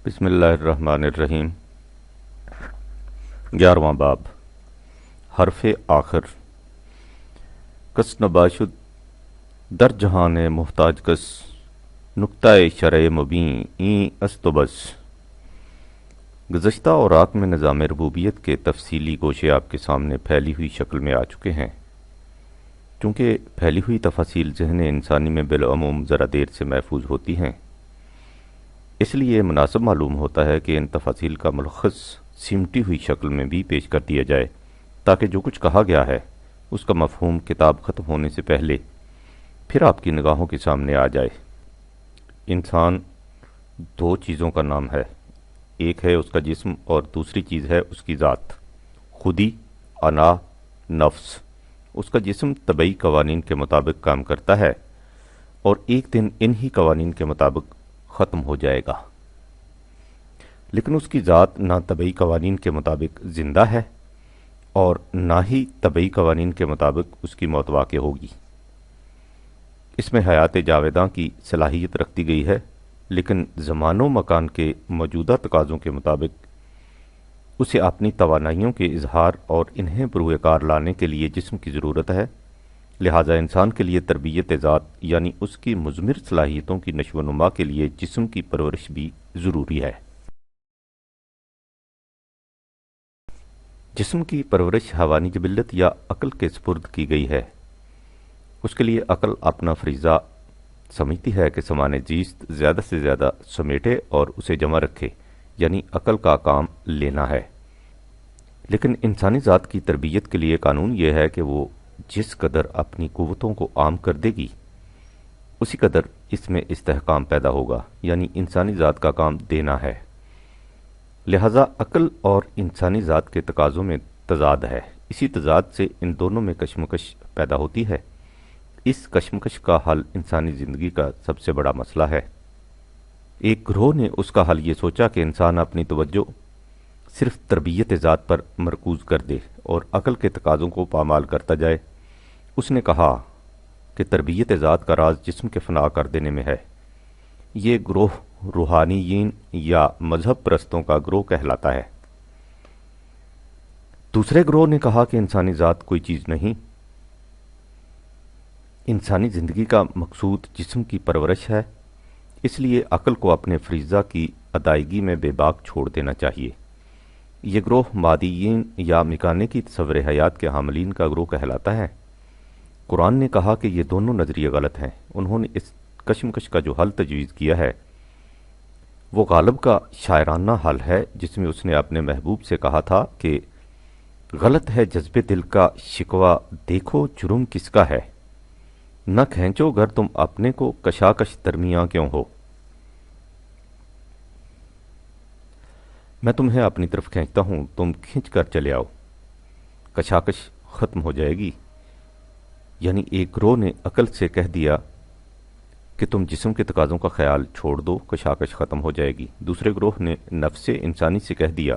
بسم اللہ الرحمن الرحیم۔ 11واں باب حرف آخر۔ کس نباشد در جہان محتاج کس، نکتہ شرع مبین این است و بس۔ گزشتہ اوراق میں نظام ربوبیت کے تفصیلی گوشے آپ کے سامنے پھیلی ہوئی شکل میں آ چکے ہیں۔ چونکہ پھیلی ہوئی تفاصیل ذہن انسانی میں بالعموم ذرا دیر سے محفوظ ہوتی ہیں، اس لیے مناسب معلوم ہوتا ہے کہ ان تفاصیل کا ملخص سمٹی ہوئی شکل میں بھی پیش کر دیا جائے، تاکہ جو کچھ کہا گیا ہے اس کا مفہوم کتاب ختم ہونے سے پہلے پھر آپ کی نگاہوں کے سامنے آ جائے۔ انسان دو چیزوں کا نام ہے، ایک ہے اس کا جسم اور دوسری چیز ہے اس کی ذات، خودی، انا، نفس۔ اس کا جسم طبعی قوانین کے مطابق کام کرتا ہے اور ایک دن انہی قوانین کے مطابق ختم ہو جائے گا، لیکن اس کی ذات نہ طبعی قوانین کے مطابق زندہ ہے اور نہ ہی طبعی قوانین کے مطابق اس کی موت واقع ہوگی۔ اس میں حیات جاویداں کی صلاحیت رکھتی گئی ہے، لیکن زمان و مکان کے موجودہ تقاضوں کے مطابق اسے اپنی توانائیوں کے اظہار اور انہیں بروئے کار لانے کے لیے جسم کی ضرورت ہے۔ لہٰذا انسان کے لیے تربیت ذات یعنی اس کی مضمر صلاحیتوں کی نشو و نما کے لیے جسم کی پرورش بھی ضروری ہے۔ جسم کی پرورش حیوانی جبلت یا عقل کے سپرد کی گئی ہے۔ اس کے لیے عقل اپنا فریضہ سمجھتی ہے کہ سامان زیست زیادہ سے زیادہ سمیٹے اور اسے جمع رکھے، یعنی عقل کا کام لینا ہے۔ لیکن انسانی ذات کی تربیت کے لیے قانون یہ ہے کہ وہ جس قدر اپنی قوتوں کو عام کر دے گی اسی قدر اس میں استحکام پیدا ہوگا، یعنی انسانی ذات کا کام دینا ہے۔ لہذا عقل اور انسانی ذات کے تقاضوں میں تضاد ہے، اسی تضاد سے ان دونوں میں کشمکش پیدا ہوتی ہے۔ اس کشمکش کا حل انسانی زندگی کا سب سے بڑا مسئلہ ہے۔ ایک گروہ نے اس کا حل یہ سوچا کہ انسان اپنی توجہ صرف تربیت ذات پر مرکوز کر دے اور عقل کے تقاضوں کو پامال کرتا جائے۔ اس نے کہا کہ تربیت ذات کا راز جسم کے فنا کر دینے میں ہے۔ یہ گروہ روحانیین یا مذہب پرستوں کا گروہ کہلاتا ہے۔ دوسرے گروہ نے کہا کہ انسانی ذات کوئی چیز نہیں، انسانی زندگی کا مقصود جسم کی پرورش ہے، اس لیے عقل کو اپنے فریضہ کی ادائیگی میں بے باک چھوڑ دینا چاہیے۔ یہ گروہ مادیین یا میکانیکی تصور حیات کے حاملین کا گروہ کہلاتا ہے۔ قرآن نے کہا کہ یہ دونوں نظریے غلط ہیں۔ انہوں نے اس کشمکش کا جو حل تجویز کیا ہے وہ غالب کا شاعرانہ حل ہے، جس میں اس نے اپنے محبوب سے کہا تھا کہ غلط ہے جذبے دل کا شکوہ، دیکھو جرم کس کا ہے، نہ کھینچو گر تم اپنے کو کشاکش درمیاں کیوں ہو۔ میں تمہیں اپنی طرف کھینچتا ہوں، تم کھینچ کر چلے آؤ، کشاکش ختم ہو جائے گی۔ یعنی ایک گروہ نے عقل سے کہہ دیا کہ تم جسم کے تقاضوں کا خیال چھوڑ دو، کشاکش ختم ہو جائے گی۔ دوسرے گروہ نے نفس انسانی سے کہہ دیا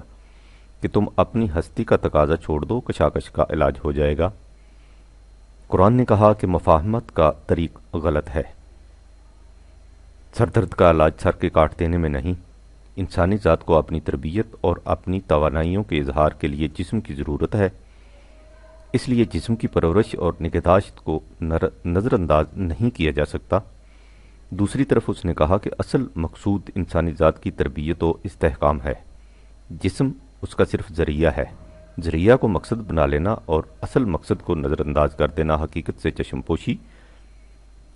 کہ تم اپنی ہستی کا تقاضا چھوڑ دو، کشاکش کا علاج ہو جائے گا۔ قرآن نے کہا کہ مفاہمت کا طریق غلط ہے، سر درد کا علاج سر کے کاٹ دینے میں نہیں۔ انسانی ذات کو اپنی تربیت اور اپنی توانائیوں کے اظہار کے لیے جسم کی ضرورت ہے، اس لیے جسم کی پرورش اور نگہداشت کو نظر انداز نہیں کیا جا سکتا۔ دوسری طرف اس نے کہا کہ اصل مقصود انسانی ذات کی تربیت و استحکام ہے، جسم اس کا صرف ذریعہ ہے۔ ذریعہ کو مقصد بنا لینا اور اصل مقصد کو نظر انداز کر دینا حقیقت سے چشم پوشی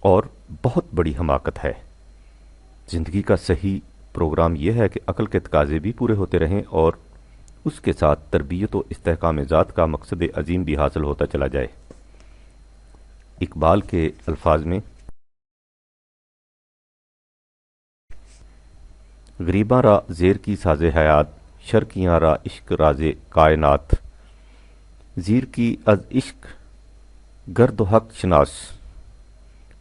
اور بہت بڑی حماقت ہے۔ زندگی کا صحیح پروگرام یہ ہے کہ عقل کے تقاضے بھی پورے ہوتے رہیں اور اس کے ساتھ تربیت و استحکام ذات کا مقصد عظیم بھی حاصل ہوتا چلا جائے۔ اقبال کے الفاظ میں غریباں را زیر کی ساز حیات، شرکیاں را عشق راز کائنات، زیر کی از عشق گرد و حق شناس،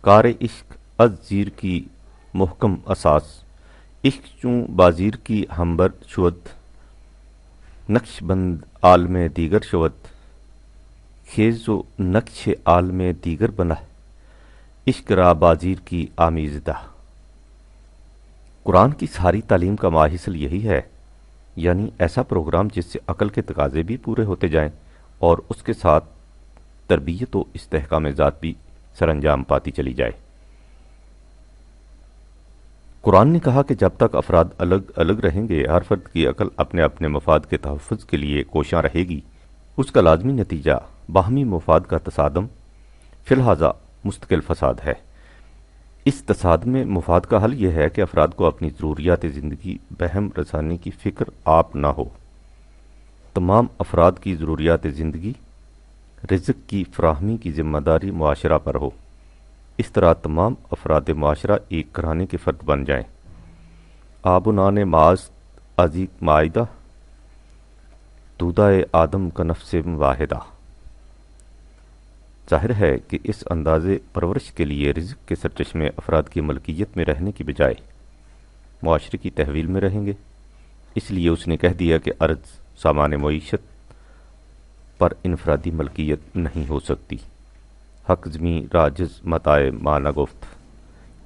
کار عشق از زیر کی محکم اساس، عشق چوں بازیر کی ہمبر شود، نقش بند عالم دیگر شود، خیز و نقش عالم دیگر بنا، عشق را بازیر کی آمیزدہ۔ قرآن کی ساری تعلیم کا ماحصل یہی ہے، یعنی ایسا پروگرام جس سے عقل کے تقاضے بھی پورے ہوتے جائیں اور اس کے ساتھ تربیت و استحکام ذات بھی سر انجام پاتی چلی جائے۔ قرآن نے کہا کہ جب تک افراد الگ الگ رہیں گے، ہر فرد کی عقل اپنے اپنے مفاد کے تحفظ کے لیے کوشاں رہے گی، اس کا لازمی نتیجہ باہمی مفاد کا تصادم فی الحاظہ مستقل فساد ہے۔ اس تصاد میں مفاد کا حل یہ ہے کہ افراد کو اپنی ضروریات زندگی بہم رسانی کی فکر آپ نہ ہو۔ تمام افراد کی ضروریات زندگی رزق کی فراہمی کی ذمہ داری معاشرہ پر ہو، اس طرح تمام افراد معاشرہ ایک گھرانے کے فرد بن جائیں۔ آب و نان معاذ ازی معاہدہ دودائے آدم کا نفس واحدہ۔ ظاہر ہے کہ اس اندازے پرورش کے لیے رزق کے سرچشمے افراد کی ملکیت میں رہنے کی بجائے معاشرے کی تحویل میں رہیں گے، اس لیے اس نے کہہ دیا کہ ارض سامان معیشت پر انفرادی ملکیت نہیں ہو سکتی۔ حق زمیں راجز متائے ما نگفت،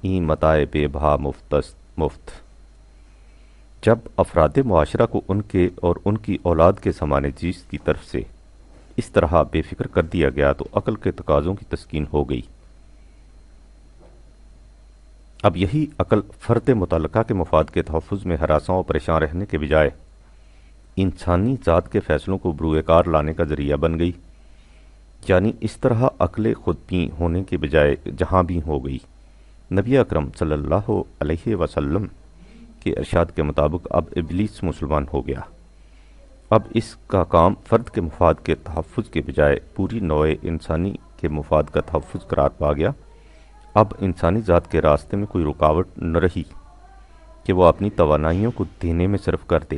این متائے بے بہا مفت۔ جب افراد معاشرہ کو ان کے اور ان کی اولاد کے سامان چیز کی طرف سے اس طرح بے فکر کر دیا گیا تو عقل کے تقاضوں کی تسکین ہو گئی۔ اب یہی عقل فرد متعلقہ کے مفاد کے تحفظ میں ہراساں و پریشان رہنے کے بجائے انسانی ذات کے فیصلوں کو بروئے کار لانے کا ذریعہ بن گئی، یعنی اس طرح عقل خود بین ہونے کے بجائے جہاں بھی ہو گئی۔ نبی اکرم صلی اللہ علیہ وسلم کے ارشاد کے مطابق اب ابلیس مسلمان ہو گیا۔ اب اس کا کام فرد کے مفاد کے تحفظ کے بجائے پوری نوع انسانی کے مفاد کا تحفظ قرار پا گیا۔ اب انسانی ذات کے راستے میں کوئی رکاوٹ نہ رہی کہ وہ اپنی توانائیوں کو دینے میں صرف کر دے،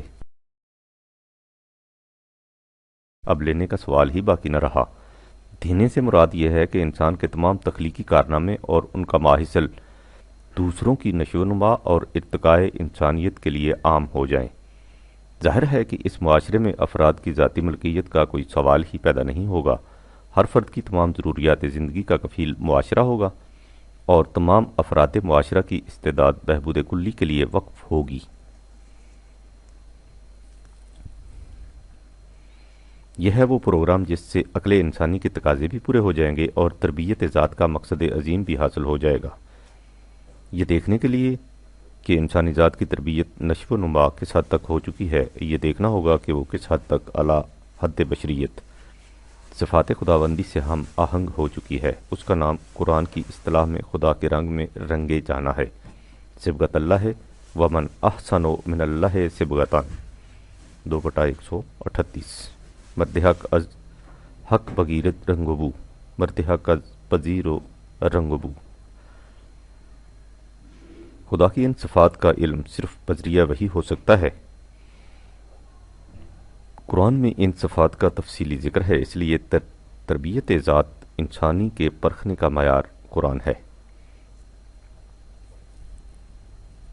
اب لینے کا سوال ہی باقی نہ رہا۔ دینے سے مراد یہ ہے کہ انسان کے تمام تخلیقی کارنامے اور ان کا ماحصل دوسروں کی نشو و نما اور ارتقائے انسانیت کے لیے عام ہو جائیں۔ ظاہر ہے کہ اس معاشرے میں افراد کی ذاتی ملکیت کا کوئی سوال ہی پیدا نہیں ہوگا، ہر فرد کی تمام ضروریات زندگی کا کفیل معاشرہ ہوگا اور تمام افراد معاشرہ کی استعداد بہبود کلی کے لیے وقف ہوگی۔ یہ ہے وہ پروگرام جس سے عقل انسانی کے تقاضے بھی پورے ہو جائیں گے اور تربیت ذات کا مقصد عظیم بھی حاصل ہو جائے گا۔ یہ دیکھنے کے لیے کہ انسانی ذات کی تربیت نشو و نما کس حد تک ہو چکی ہے، یہ دیکھنا ہوگا کہ وہ کس حد تک اعلیٰ حد بشریت صفات خداوندی سے ہم آہنگ ہو چکی ہے۔ اس کا نام قرآن کی اصطلاح میں خدا کے رنگ میں رنگے جانا ہے، صبغت اللہ ہے، ومن احسن من اللہ صبغتاً 2/138۔ مرد حق از حق بگیرد رنگ بو، مرد حق از پذیر و رنگ بو۔ خدا کی ان صفات کا علم صرف بذریعہ وحی ہو سکتا ہے۔ قرآن میں ان صفات کا تفصیلی ذکر ہے، اس لیے تربیت ذات انسانی کے پرکھنے کا معیار قرآن ہے۔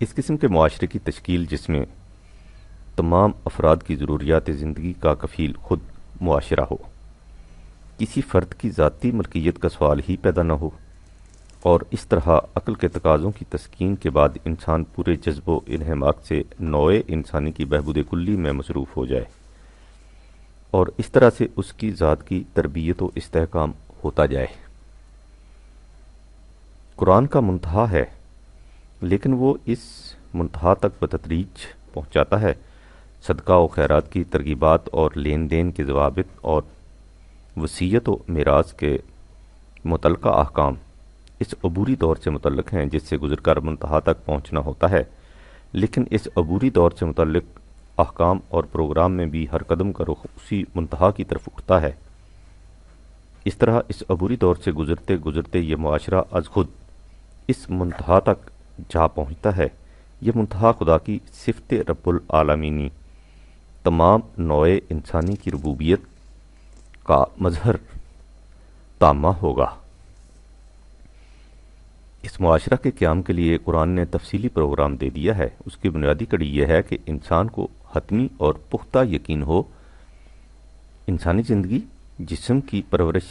اس قسم کے معاشرے کی تشکیل جس میں تمام افراد کی ضروریات زندگی کا کفیل خود معاشرہ ہو، کسی فرد کی ذاتی ملکیت کا سوال ہی پیدا نہ ہو، اور اس طرح عقل کے تقاضوں کی تسکین کے بعد انسان پورے جذب و انہماک سے نوع انسانی کی بہبود کلی میں مصروف ہو جائے اور اس طرح سے اس کی ذات کی تربیت و استحکام ہوتا جائے۔ قرآن کا منتہا ہے، لیکن وہ اس منتہا تک بتدریج پہنچاتا ہے۔ صدقہ و خیرات کی ترغیبات اور لین دین کے ضوابط اور وصیت و میراث کے متعلقہ احکام اس عبوری دور سے متعلق ہیں جس سے گزر کر منتہا تک پہنچنا ہوتا ہے، لیکن اس عبوری دور سے متعلق احکام اور پروگرام میں بھی ہر قدم کا رخ اسی منتہا کی طرف اٹھتا ہے۔ اس طرح اس عبوری دور سے گزرتے گزرتے یہ معاشرہ از خود اس منتہا تک جا پہنچتا ہے۔ یہ منتہا خدا کی صفت رب العالمینی، تمام نوع انسانی کی ربوبیت کا مظہر تامہ ہوگا۔ اس معاشرہ کے قیام کے لیے قرآن نے تفصیلی پروگرام دے دیا ہے۔ اس کی بنیادی کڑی یہ ہے کہ انسان کو حتمی اور پختہ یقین ہو، انسانی زندگی جسم کی پرورش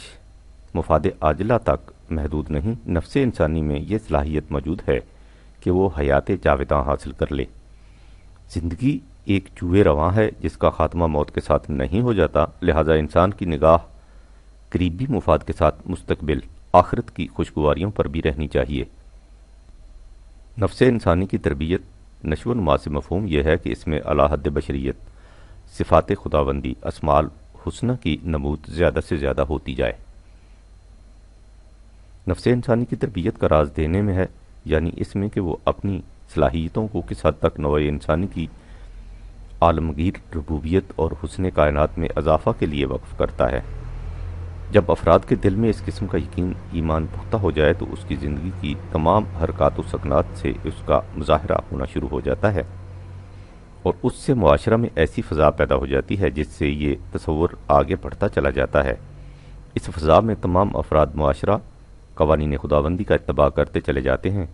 مفاد عاجلہ تک محدود نہیں، نفس انسانی میں یہ صلاحیت موجود ہے کہ وہ حیات جاوداں حاصل کر لے۔ زندگی ایک جوئے رواں ہے جس کا خاتمہ موت کے ساتھ نہیں ہو جاتا، لہٰذا انسان کی نگاہ قریبی مفاد کے ساتھ مستقبل آخرت کی خوشگواریوں پر بھی رہنی چاہیے۔ نفس انسانی کی تربیت نشو و نما سے مفہوم یہ ہے کہ اس میں اعلیٰ حد بشریت، صفات خداوندی، اسماء الحسنہ کی نمود زیادہ سے زیادہ ہوتی جائے۔ نفس انسانی کی تربیت کا راز دینے میں ہے، یعنی اس میں کہ وہ اپنی صلاحیتوں کو کس حد تک نوع انسانی کی عالمگیر ربوبیت اور حسن کائنات میں اضافہ کے لیے وقف کرتا ہے۔ جب افراد کے دل میں اس قسم کا یقین ایمان پختہ ہو جائے تو اس کی زندگی کی تمام حرکات و سکنات سے اس کا مظاہرہ ہونا شروع ہو جاتا ہے، اور اس سے معاشرہ میں ایسی فضا پیدا ہو جاتی ہے جس سے یہ تصور آگے بڑھتا چلا جاتا ہے۔ اس فضا میں تمام افراد معاشرہ قوانین خداوندی کا اتباع کرتے چلے جاتے ہیں۔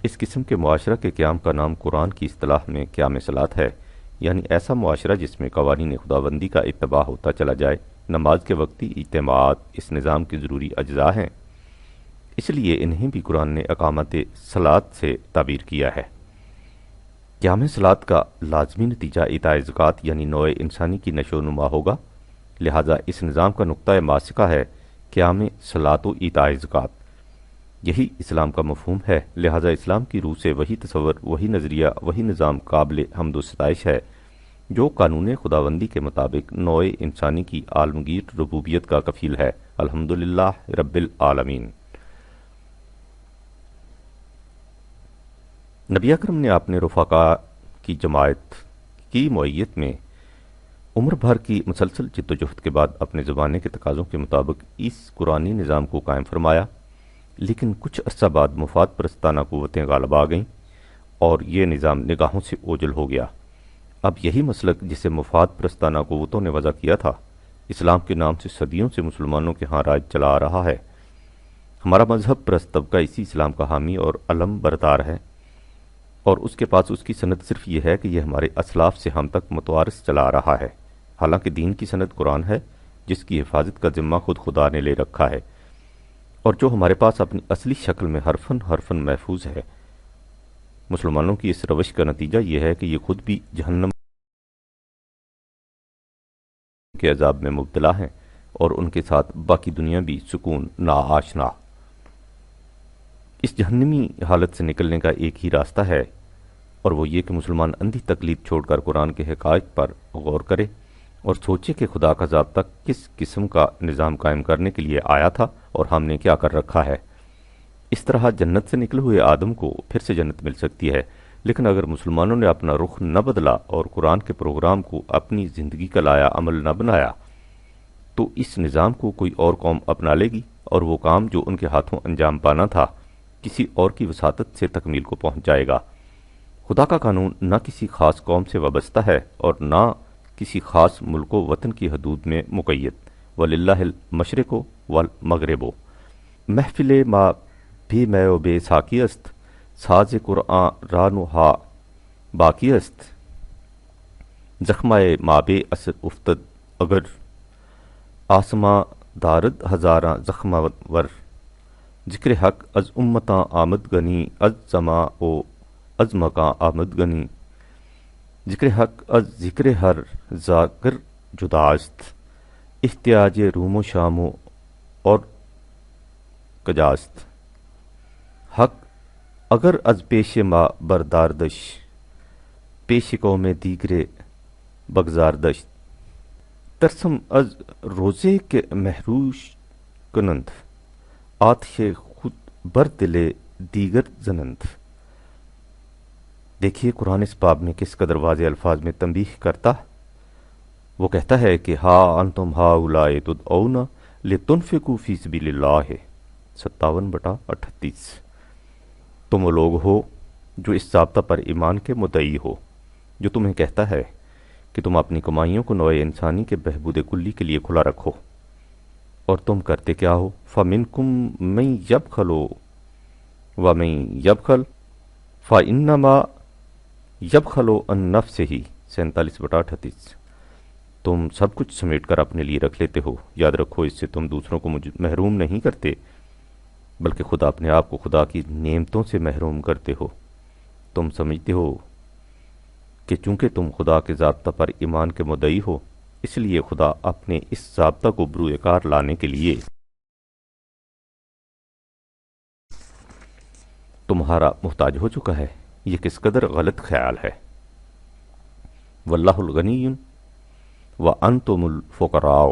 اس قسم کے معاشرہ کے قیام کا نام قرآن کی اصطلاح میں قیام صلاۃ ہے، یعنی ایسا معاشرہ جس میں قوانین خداوندی کا اتباع ہوتا چلا جائے۔ نماز کے وقتی اجتماعات اس نظام کی ضروری اجزاء ہیں، اس لیے انہیں بھی قرآن نے اقامت صلاۃ سے تعبیر کیا ہے۔ قیام صلاۃ کا لازمی نتیجہ اعطاء زکوٰۃ یعنی نوع انسانی کی نشو و نما ہوگا، لہٰذا اس نظام کا نقطۂ ماسکہ ہے قیام صلاۃ و اعطاء زکوٰۃ۔ یہی اسلام کا مفہوم ہے، لہٰذا اسلام کی روح سے وہی تصور، وہی نظریہ، وہی نظام قابل حمد و ستائش ہے جو قانون خداوندی کے مطابق نوع انسانی کی عالمگیر ربوبیت کا کفیل ہے۔ الحمدللہ رب العالمین۔ نبی اکرم نے اپنے رفقاء کی جماعت کی معیت میں عمر بھر کی مسلسل جد و جہد کے بعد اپنے زمانے کے تقاضوں کے مطابق اس قرآنی نظام کو قائم فرمایا، لیکن کچھ عرصہ بعد مفاد پرستانہ قوتیں غالب آ گئیں اور یہ نظام نگاہوں سے اوجھل ہو گیا۔ اب یہی مسلک جسے مفاد پرستانہ قوتوں نے وضع کیا تھا، اسلام کے نام سے صدیوں سے مسلمانوں کے ہاں راج چلا آ رہا ہے۔ ہمارا مذہب پرست طبقہ اسی اسلام کا حامی اور علم بردار ہے، اور اس کے پاس اس کی سند صرف یہ ہے کہ یہ ہمارے اسلاف سے ہم تک متوارث چلا آ رہا ہے، حالانکہ دین کی سند قرآن ہے جس کی حفاظت کا ذمہ خود خدا نے لے رکھا ہے، اور جو ہمارے پاس اپنی اصلی شکل میں حرفن حرفن محفوظ ہے۔ مسلمانوں کی اس روش کا نتیجہ یہ ہے کہ یہ خود بھی جہنم کے عذاب میں مبتلا ہیں، اور ان کے ساتھ باقی دنیا بھی سکون ناآشنا۔ اس جہنمی حالت سے نکلنے کا ایک ہی راستہ ہے، اور وہ یہ کہ مسلمان اندھی تقلید چھوڑ کر قرآن کے حقائق پر غور کرے اور سوچے کہ خدا کا ضابطہ کس قسم کا نظام قائم کرنے کے لیے آیا تھا اور ہم نے کیا کر رکھا ہے۔ اس طرح جنت سے نکلے ہوئے آدم کو پھر سے جنت مل سکتی ہے، لیکن اگر مسلمانوں نے اپنا رخ نہ بدلا اور قرآن کے پروگرام کو اپنی زندگی کا لایا عمل نہ بنایا تو اس نظام کو کوئی اور قوم اپنا لے گی، اور وہ کام جو ان کے ہاتھوں انجام پانا تھا کسی اور کی وساطت سے تکمیل کو پہنچ جائے گا۔ خدا کا قانون نہ کسی خاص قوم سے وابستہ ہے اور نہ کسی خاص ملک و وطن کی حدود میں مقید۔ وَلِلَّهِ الْمَشْرِقُ وَالْمَغْرِبُ۔ محفل ما بھی میں و بے ساکی است، ساز قرآن رانو ہا باقی است۔ زخمۂ ما بے اثر افتد اگر آسماں دارد ہزاراں زخم ور۔ ذکر حق از امتاں آمد گنی از زماں و از مکاں آمد گنی۔ ذکر حق از ذکر ہر ذاکر جداست، احتیاج روم و شام و اور کجاست۔ حق اگر از پیش ما برداردش، پیش قوم دیگر بگزاردش۔ ترسم از روزے کے محروش کنند، آتش خود بر دل دیگر زنند۔ دیکھیے قرآن اس باب میں کس قدر واضح الفاظ میں تنبیہ کرتا۔ وہ کہتا ہے کہ ہا انتم ہاؤلاء تدعون لتنفقوا فی سبیل اللہ، 57/38۔ تم وہ لوگ ہو جو اس ضابطہ پر ایمان کے مدعی ہو جو تمہیں کہتا ہے کہ تم اپنی کمائیوں کو نوع انسانی کے بہبود کلی کے لیے کھلا رکھو، اور تم کرتے کیا ہو؟ فَمِنْكُمْ مَنْ يَبْخَلُ وَمَنْ يَبْخَلْ فَإِنَّمَا يَبْخَلُ عَنْ نَفْسِهِ، 47/38۔ تم سب کچھ سمیٹ کر اپنے لیے رکھ لیتے ہو، یاد رکھو اس سے تم دوسروں کو محروم نہیں کرتے، بلکہ خود اپنے آپ کو خدا کی نعمتوں سے محروم کرتے ہو۔ تم سمجھتے ہو کہ چونکہ تم خدا کے ضابطہ پر ایمان کے مدعی ہو، اس لیے خدا اپنے اس ضابطہ کو بروئے کار لانے کے لیے تمہارا محتاج ہو چکا ہے۔ یہ کس قدر غلط خیال ہے۔ واللہ الغنی وانتم الفقراء،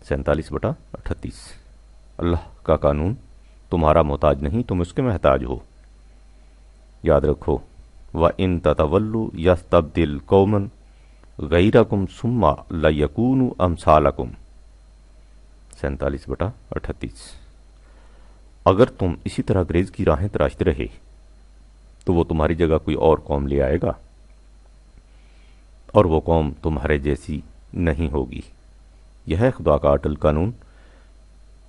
47/38۔ اللہ کا قانون تمہارا محتاج نہیں، تم اس کے محتاج ہو۔ یاد رکھو وَإِن تَتَوَلُّوا يَسْتَبْدِلْ قَوْمًا غَيْرَكُمْ ثُمَّ لَيَكُونُوا أَمْثَالَكُمْ، 47/38۔ اگر تم اسی طرح گریز کی راہیں تراشتے رہے تو وہ تمہاری جگہ کوئی اور قوم لے آئے گا، اور وہ قوم تمہارے جیسی نہیں ہوگی۔ یہ ہے خدا کا اٹل قانون،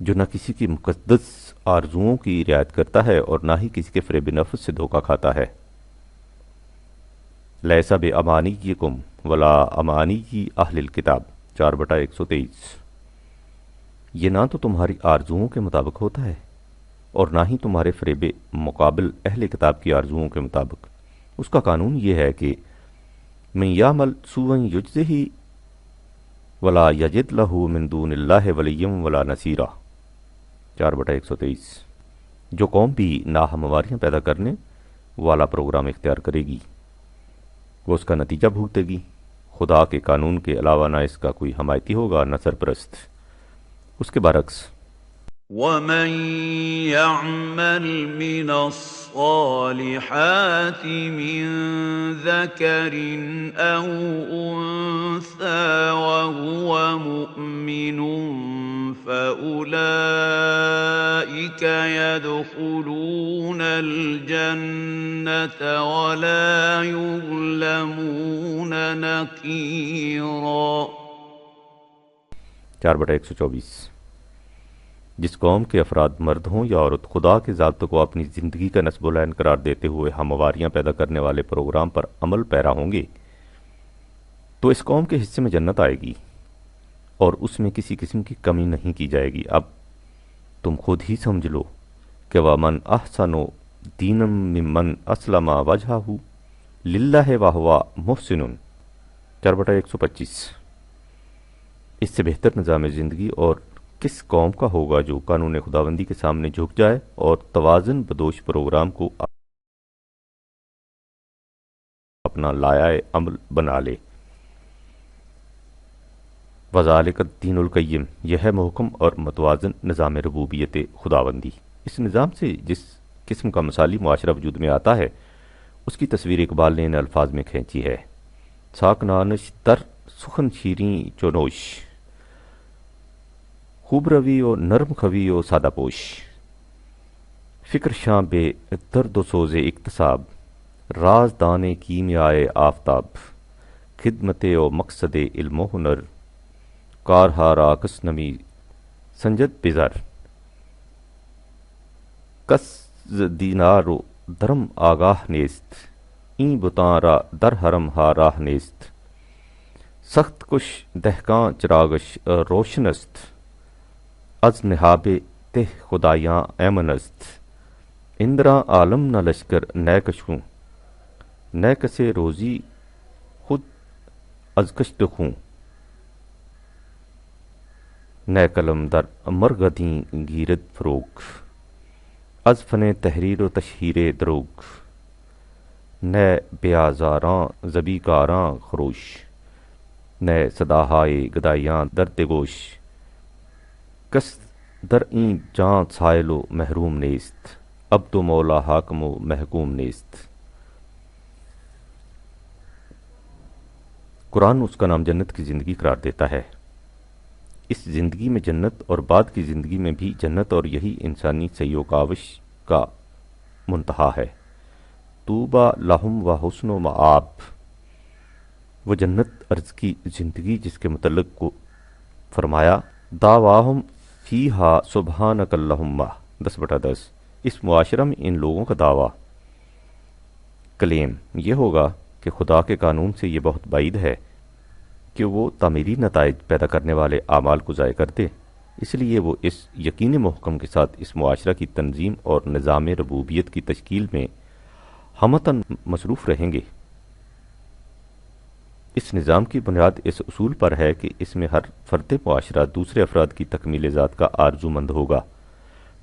جو نہ کسی کی مقدس آرزوؤں کی رعایت کرتا ہے اور نہ ہی کسی کے فریب نفس سے دھوکہ کھاتا ہے۔ لیس بامانیکم ولا امانی اہل الکتاب، 4/123۔ یہ نہ تو تمہاری آرزوؤں کے مطابق ہوتا ہے اور نہ ہی تمہارے فریب مقابل اہل کتاب کی آرزوؤں کے مطابق۔ اس کا قانون یہ ہے کہ من یعمل سوءا یجزہ ولا یجد لہ من دون اللہ ولیا ولا نصیرا، 4/123۔ جو قوم بھی ناہمواریاں پیدا کرنے والا پروگرام اختیار کرے گی وہ اس کا نتیجہ بھگتے گی۔ خدا کے قانون کے علاوہ نہ اس کا کوئی حمایتی ہوگا نہ سرپرست۔ اس کے برعکس وَمَن يَعْمَلْ مِنَ الصَّالِحَاتِ مِن ذَكَرٍ أَوْ أُنثَىٰ وَهُوَ مُؤْمِنٌ فَأُولَٰئِكَ يَدْخُلُونَ الْجَنَّةَ وَلَا يُظْلَمُونَ نَقِيرًا، 4/124۔ جس قوم کے افراد مرد ہوں یا عورت خدا کے ضابطوں کو اپنی زندگی کا نصب العین قرار دیتے ہوئے ہمواریاں پیدا کرنے والے پروگرام پر عمل پیرا ہوں گے تو اس قوم کے حصے میں جنت آئے گی اور اس میں کسی قسم کی کمی نہیں کی جائے گی۔ اب تم خود ہی سمجھ لو کہ وَمَنْ أَحْسَنُ دِينًا مِّمَّنْ أَسْلَمَ وَجْهَهُ لِلَّهِ وَهُوَ مُحْسِنٌ، 4/125۔ اس سے بہتر نظام زندگی اور کس قوم کا ہوگا جو قانون خداوندی کے سامنے جھک جائے اور توازن بدوش پروگرام کو اپنا لائحہ عمل بنا لے۔ وذالک الدین القیم، یہ ہے محکم اور متوازن نظام ربوبیت خداوندی۔ اس نظام سے جس قسم کا مثالی معاشرہ وجود میں آتا ہے اس کی تصویر اقبال نے ان الفاظ میں کھینچی ہے۔ ساکنانش در سخن شیریں چونوش، خوب روی و نرم خوی و سادہ پوش، فکر شاں بے درد و سوز اکتساب، راز دانے کیمیائے آفتاب، خدمت و مقصد علم و ہنر، کارہارا کس نمی سنجد بزر، کس دینار و درم آگاہ نیست، این بتاں را در حرم ہا راہ نیست، سخت کش دہکاں چراغش روشن است، از نہاب تہ خدایاں ایمن است، اندراں عالم نہ لشکر نہ کشوں، نہ کسے روزی خود از کشت خوں، نہ قلم در مرغدیں گیرد فروغ، از فن تحریر و تشہیر دروغ، نہ بیازاراں زبی کاراں خروش، نہ صداہائے گدایاں درد گوش، کس در این جاں سائل و محروم نیست، عبد و مولا حاکم و محکوم نیست۔ قرآن اس کا نام جنت کی زندگی قرار دیتا ہے۔ اس زندگی میں جنت اور بعد کی زندگی میں بھی جنت، اور یہی انسانی سعی و کاوش کا منتہا ہے۔ طوبیٰ لہم و حسن و مآب، وہ جنت ارض کی زندگی جس کے متعلق کو فرمایا دعواہم فیہا سبحانک اللہم، 10/10۔ اس معاشرہ میں ان لوگوں کا دعویٰ کلیم یہ ہوگا کہ خدا کے قانون سے یہ بہت بعید ہے کہ وہ تعمیری نتائج پیدا کرنے والے اعمال کو ضائع کر دے، اس لیے وہ اس یقین محکم کے ساتھ اس معاشرہ کی تنظیم اور نظام ربوبیت کی تشکیل میں ہمتاً مصروف رہیں گے۔ اس نظام کی بنیاد اس اصول پر ہے کہ اس میں ہر فرد معاشرہ دوسرے افراد کی تکمیل ذات کا آرزو مند ہوگا۔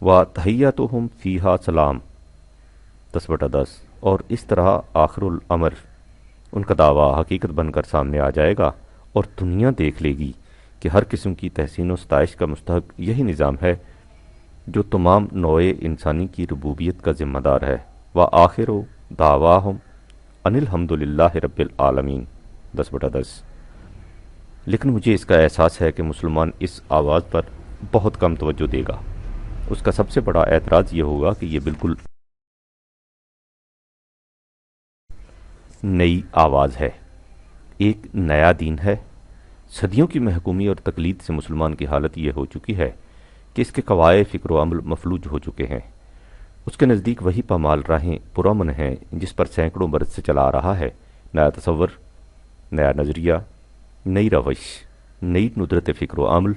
وَتَحِيَّتُهُمْ فِيهَا سلام 10/10، اور اس طرح آخر الامر ان کا دعویٰ حقیقت بن کر سامنے آ جائے گا اور دنیا دیکھ لے گی کہ ہر قسم کی تحسین و ستائش کا مستحق یہی نظام ہے جو تمام نوع انسانی کی ربوبیت کا ذمہ دار ہے۔ وآخر دعواہم ان الحمد للہ رب العالمین 10/10۔ لیکن مجھے اس کا احساس ہے کہ مسلمان اس آواز پر بہت کم توجہ دے گا۔ اس کا سب سے بڑا اعتراض یہ ہوگا کہ یہ بالکل نئی آواز ہے، ایک نیا دین ہے۔ صدیوں کی محکومی اور تقلید سے مسلمان کی حالت یہ ہو چکی ہے کہ اس کے قواعد فکر و عمل مفلوج ہو چکے ہیں۔ اس کے نزدیک وہی پامال راہیں پرامن ہیں جس پر سینکڑوں برس سے چلا آ رہا ہے۔ نیا تصور، نیا نظریہ، نئی روش، نئی ندرت فکر و عمل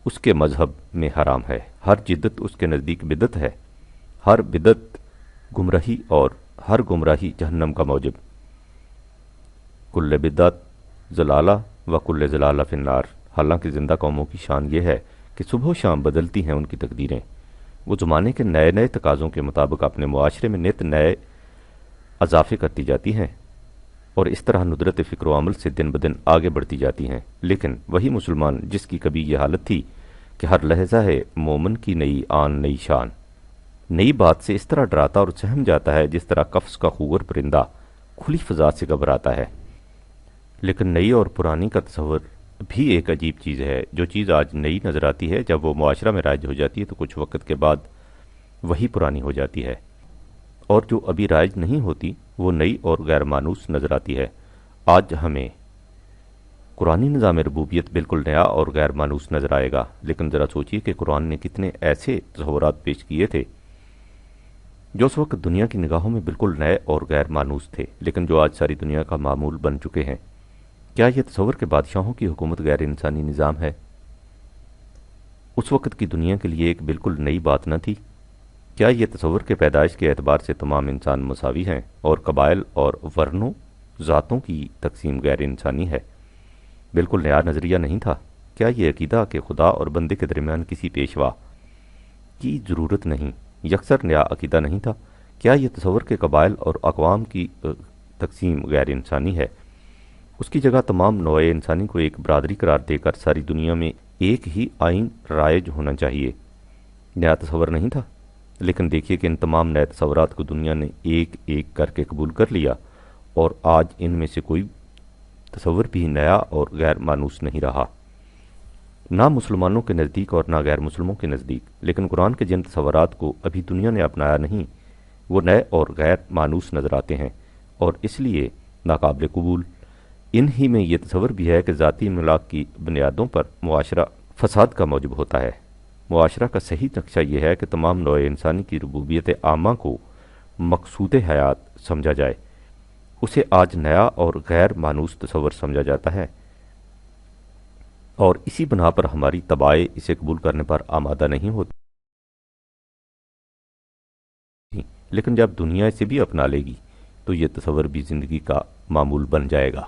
اس کے مذہب میں حرام ہے۔ ہر جدت اس کے نزدیک بدعت ہے، ہر بدعت گمراہی اور ہر گمراہی جہنم کا موجب۔ کل بدعت ضلالہ و کل ضلالہ فی النار۔ حالانکہ زندہ قوموں کی شان یہ ہے کہ صبح و شام بدلتی ہیں ان کی تقدیریں، وہ زمانے کے نئے نئے تقاضوں کے مطابق اپنے معاشرے میں نت نئے اضافے کرتی جاتی ہیں اور اس طرح ندرت فکر و عمل سے دن بدن آگے بڑھتی جاتی ہیں۔ لیکن وہی مسلمان جس کی کبھی یہ حالت تھی کہ ہر لہجہ ہے مومن کی نئی آن نئی شان، نئی بات سے اس طرح ڈراتا اور سہم جاتا ہے جس طرح قفس کا خوگر پرندہ کھلی فضا سے گھبراتا ہے۔ لیکن نئی اور پرانی کا تصور بھی ایک عجیب چیز ہے۔ جو چیز آج نئی نظر آتی ہے جب وہ معاشرہ میں رائج ہو جاتی ہے تو کچھ وقت کے بعد وہی پرانی ہو جاتی ہے، اور جو ابھی رائج نہیں ہوتی وہ نئی اور غیر مانوس نظر آتی ہے۔ آج ہمیں قرآنی نظام ربوبیت بالکل نیا اور غیر مانوس نظر آئے گا، لیکن ذرا سوچیے کہ قرآن نے کتنے ایسے تصورات پیش کیے تھے جو اس وقت دنیا کی نگاہوں میں بالکل نئے اور غیر مانوس تھے، لیکن جو آج ساری دنیا کا معمول بن چکے ہیں۔ کیا یہ تصور کہ بادشاہوں کی حکومت غیر انسانی نظام ہے اس وقت کی دنیا کے لیے ایک بالکل نئی بات نہ تھی؟ کیا یہ تصور کہ پیدائش کے اعتبار سے تمام انسان مساوی ہیں اور قبائل اور ورنوں ذاتوں کی تقسیم غیر انسانی ہے بالکل نیا نظریہ نہیں تھا؟ کیا یہ عقیدہ کہ خدا اور بندے کے درمیان کسی پیشوا کی ضرورت نہیں یکسر نیا عقیدہ نہیں تھا؟ کیا یہ تصور کہ قبائل اور اقوام کی تقسیم غیر انسانی ہے اس کی جگہ تمام نوع انسانی کو ایک برادری قرار دے کر ساری دنیا میں ایک ہی آئین رائج ہونا چاہیے نیا تصور نہیں تھا؟ لیکن دیکھیے کہ ان تمام نئے تصورات کو دنیا نے ایک ایک کر کے قبول کر لیا، اور آج ان میں سے کوئی تصور بھی نیا اور غیر مانوس نہیں رہا، نہ مسلمانوں کے نزدیک اور نہ غیر مسلموں کے نزدیک۔ لیکن قرآن کے جن تصورات کو ابھی دنیا نے اپنایا نہیں وہ نئے اور غیر مانوس نظر آتے ہیں، اور اس لیے ناقابل قبول۔ ان ہی میں یہ تصور بھی ہے کہ ذاتی املاک کی بنیادوں پر معاشرہ فساد کا موجب ہوتا ہے۔ معاشرہ کا صحیح نقشہ یہ ہے کہ تمام نوع انسانی کی ربوبیت عامہ کو مقصود حیات سمجھا جائے، اسے آج نیا اور غیر مانوس تصور سمجھا جاتا ہے، اور اسی بنا پر ہماری طباع اسے قبول کرنے پر آمادہ نہیں ہوتی۔ لیکن جب دنیا اسے بھی اپنا لے گی تو یہ تصور بھی زندگی کا معمول بن جائے گا۔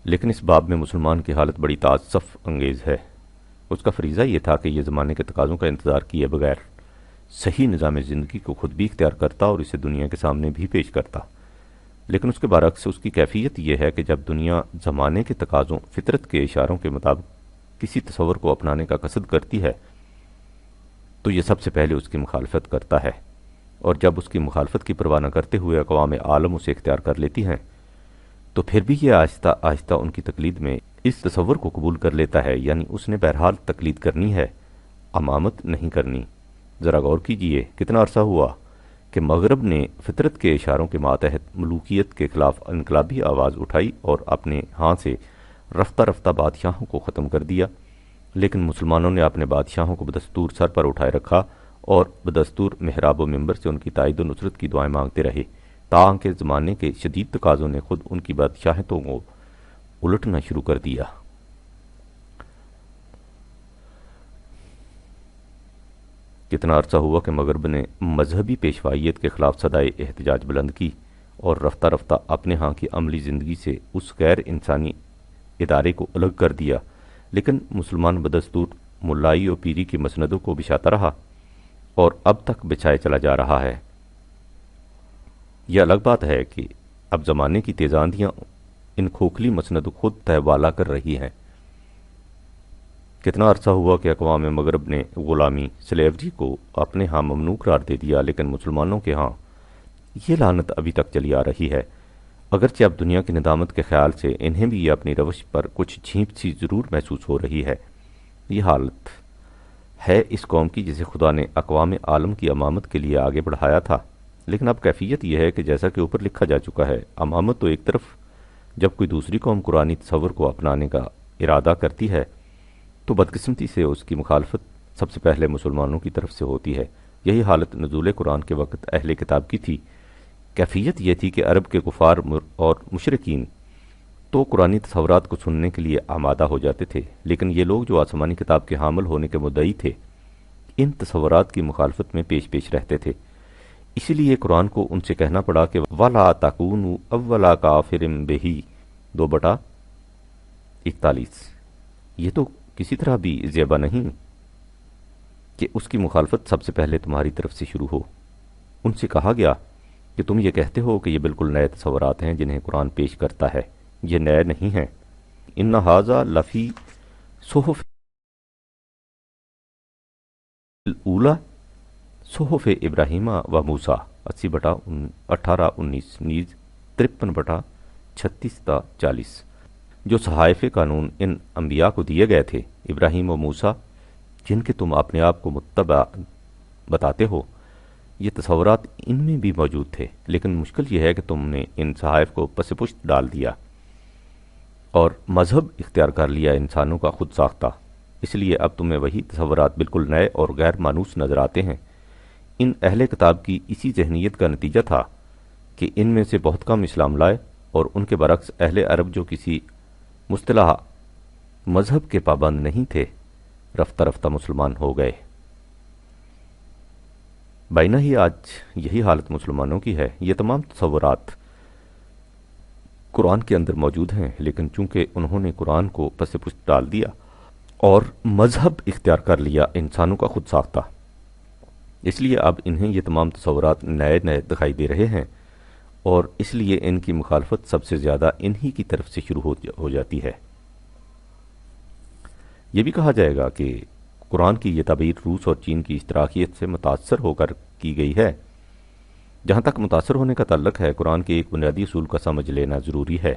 لیکن اس باب میں مسلمان کی حالت بڑی تعجب انگیز ہے۔ اس کا فریضہ یہ تھا کہ یہ زمانے کے تقاضوں کا انتظار کیے بغیر صحیح نظام زندگی کو خود بھی اختیار کرتا اور اسے دنیا کے سامنے بھی پیش کرتا، لیکن اس کے برعکس اس کی کیفیت یہ ہے کہ جب دنیا زمانے کے تقاضوں فطرت کے اشاروں کے مطابق کسی تصور کو اپنانے کا قصد کرتی ہے تو یہ سب سے پہلے اس کی مخالفت کرتا ہے، اور جب اس کی مخالفت کی پرواہ نہ کرتے ہوئے اقوام عالم اسے اختیار کر لیتی ہیں تو پھر بھی یہ آہستہ آہستہ ان کی تقلید میں اس تصور کو قبول کر لیتا ہے، یعنی اس نے بہرحال تقلید کرنی ہے، امامت نہیں کرنی۔ ذرا غور کیجئے کتنا عرصہ ہوا کہ مغرب نے فطرت کے اشاروں کے ماتحت ملوکیت کے خلاف انقلابی آواز اٹھائی اور اپنے ہاں سے رفتہ رفتہ بادشاہوں کو ختم کر دیا، لیکن مسلمانوں نے اپنے بادشاہوں کو بدستور سر پر اٹھائے رکھا اور بدستور محراب و منبر سے ان کی تائید و نصرت کی دعائیں مانگتے رہے، تاکہ زمانے کے شدید تقاضوں نے خود ان کی بادشاہتوں کو الٹنا شروع کر دیا۔ کتنا عرصہ ہوا کہ مغرب نے مذہبی پیشوائیت کے خلاف صدائے احتجاج بلند کی اور رفتہ رفتہ اپنے ہاں کی عملی زندگی سے اس غیر انسانی ادارے کو الگ کر دیا، لیکن مسلمان بدستور ملائی و پیری کی مسندوں کو بچھاتا رہا اور اب تک بچھائے چلا جا رہا ہے۔ یہ الگ بات ہے کہ اب زمانے کی تیز آندیاں ان کھوکھلی مسندوں خود تہوالا کر رہی ہیں۔ کتنا عرصہ ہوا کہ اقوام مغرب نے غلامی سلیوری کو اپنے ہاں ممنوع قرار دے دیا، لیکن مسلمانوں کے ہاں یہ لعنت ابھی تک چلی آ رہی ہے۔ اگرچہ اب دنیا کی ندامت کے خیال سے انہیں بھی اپنی روش پر کچھ جھیپ سی ضرور محسوس ہو رہی ہے۔ یہ حالت ہے اس قوم کی جسے خدا نے اقوام عالم کی امامت کے لیے آگے بڑھایا تھا، لیکن اب کیفیت یہ ہے کہ جیسا کہ اوپر لکھا جا چکا ہے، امامت تو ایک طرف جب کوئی دوسری قوم قرآنی تصور کو اپنانے کا ارادہ کرتی ہے تو بدقسمتی سے اس کی مخالفت سب سے پہلے مسلمانوں کی طرف سے ہوتی ہے۔ یہی حالت نزول قرآن کے وقت اہل کتاب کی تھی۔ کیفیت یہ تھی کہ عرب کے کفار اور مشرکین تو قرآنی تصورات کو سننے کے لیے آمادہ ہو جاتے تھے، لیکن یہ لوگ جو آسمانی کتاب کے حامل ہونے کے مدعی تھے ان تصورات کی مخالفت میں پیش پیش رہتے تھے۔ اسی لیے قرآن کو ان سے کہنا پڑا کہ وَلَا تَكُونُوا أَوَّلَ كَافِرٍ بِهِ 2/41۔ یہ تو کسی طرح بھی زیبا نہیں کہ اس کی مخالفت سب سے پہلے تمہاری طرف سے شروع ہو۔ ان سے کہا گیا کہ تم یہ کہتے ہو کہ یہ بالکل نئے تصورات ہیں جنہیں قرآن پیش کرتا ہے، یہ نئے نہیں ہیں۔ ان ھذا لفی صحف الاولی صحف ابراہیم و موسیٰ 80/18-19 نیز 53/36-40، جو صحائف قانون ان انبیاء کو دیے گئے تھے، ابراہیم و موسیٰ جن کے تم اپنے آپ کو متبع بتاتے ہو، یہ تصورات ان میں بھی موجود تھے، لیکن مشکل یہ ہے کہ تم نے ان صحائف کو پس پشت ڈال دیا اور مذہب اختیار کر لیا انسانوں کا خود ساختہ۔ اس لیے اب تمہیں وہی تصورات بالکل نئے اور غیر مانوس نظر آتے ہیں۔ ان اہل کتاب کی اسی ذہنیت کا نتیجہ تھا کہ ان میں سے بہت کم اسلام لائے، اور ان کے برعکس اہل عرب جو کسی مصطلح مذہب کے پابند نہیں تھے، رفتہ رفتہ مسلمان ہو گئے۔ بائنا ہی آج یہی حالت مسلمانوں کی ہے۔ یہ تمام تصورات قرآن کے اندر موجود ہیں، لیکن چونکہ انہوں نے قرآن کو پس پشت ڈال دیا اور مذہب اختیار کر لیا انسانوں کا خود ساختہ، اس لیے اب انہیں یہ تمام تصورات نئے نئے دکھائی دے رہے ہیں، اور اس لیے ان کی مخالفت سب سے زیادہ انہی کی طرف سے شروع ہو جاتی ہے۔ یہ بھی کہا جائے گا کہ قرآن کی یہ تعبیر روس اور چین کی اشتراکیت سے متاثر ہو کر کی گئی ہے۔ جہاں تک متاثر ہونے کا تعلق ہے، قرآن کے ایک بنیادی اصول کا سمجھ لینا ضروری ہے۔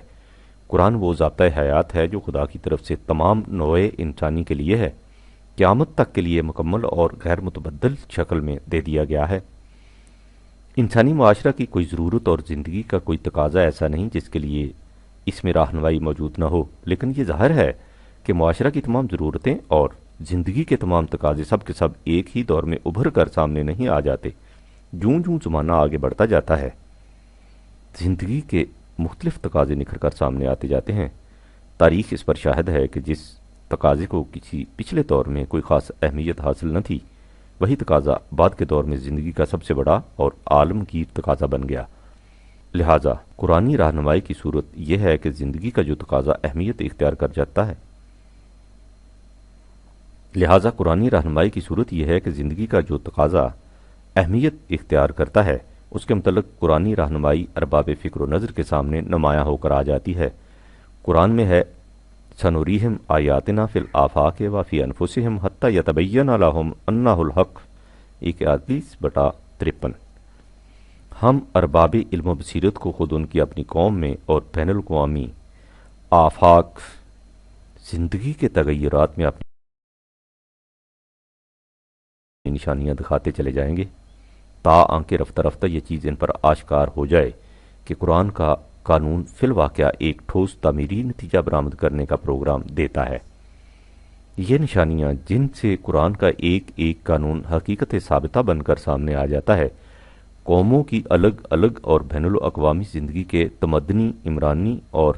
قرآن وہ ضابطۂ حیات ہے جو خدا کی طرف سے تمام نوع انسانی کے لیے ہے، قیامت تک کے لیے مکمل اور غیر متبدل شکل میں دے دیا گیا ہے۔ انسانی معاشرہ کی کوئی ضرورت اور زندگی کا کوئی تقاضا ایسا نہیں جس کے لیے اس میں رہنمائی موجود نہ ہو، لیکن یہ ظاہر ہے کہ معاشرہ کی تمام ضرورتیں اور زندگی کے تمام تقاضے سب کے سب ایک ہی دور میں ابھر کر سامنے نہیں آ جاتے۔ جوں جوں زمانہ آگے بڑھتا جاتا ہے، زندگی کے مختلف تقاضے نکھر کر سامنے آتے جاتے ہیں۔ تاریخ اس پر شاہد ہے کہ جس تقاضے کو کسی پچھلے دور میں کوئی خاص اہمیت حاصل نہ تھی، وہی تقاضا بعد کے دور میں زندگی کا سب سے بڑا اور عالمگیر تقاضا بن گیا۔ لہٰذا قرآنی رہنمائی کی صورت یہ ہے کہ زندگی کا جو تقاضا اہمیت اختیار کر جاتا ہے لہٰذا قرآنی رہنمائی کی صورت یہ ہے کہ زندگی کا جو تقاضا اہمیت اختیار کرتا ہے، اس کے متعلق قرآنی رہنمائی ارباب فکر و نظر کے سامنے نمایاں ہو کر آ جاتی ہے۔ قرآن میں ہے سنوریہم آیاتنا فی الآفاق و فی انفسہم حتی یتبین لہم انہ الحق 41/53۔ ہم ارباب علم و بصیرت کو خود ان کی اپنی قوم میں اور بین الاقوامی آفاق زندگی کے تغیرات میں اپنی نشانیاں دکھاتے چلے جائیں گے، آنکہ رفتہ رفتہ یہ چیز ان پر آشکار ہو جائے کہ قرآن کا قانون فی الواقعہ ایک ٹھوس تعمیری نتیجہ برآمد کرنے کا پروگرام دیتا ہے۔ یہ نشانیاں جن سے قرآن کا ایک ایک قانون حقیقت ثابتہ بن کر سامنے آ جاتا ہے، قوموں کی الگ الگ اور بین الاقوامی زندگی کے تمدنی، عمرانی اور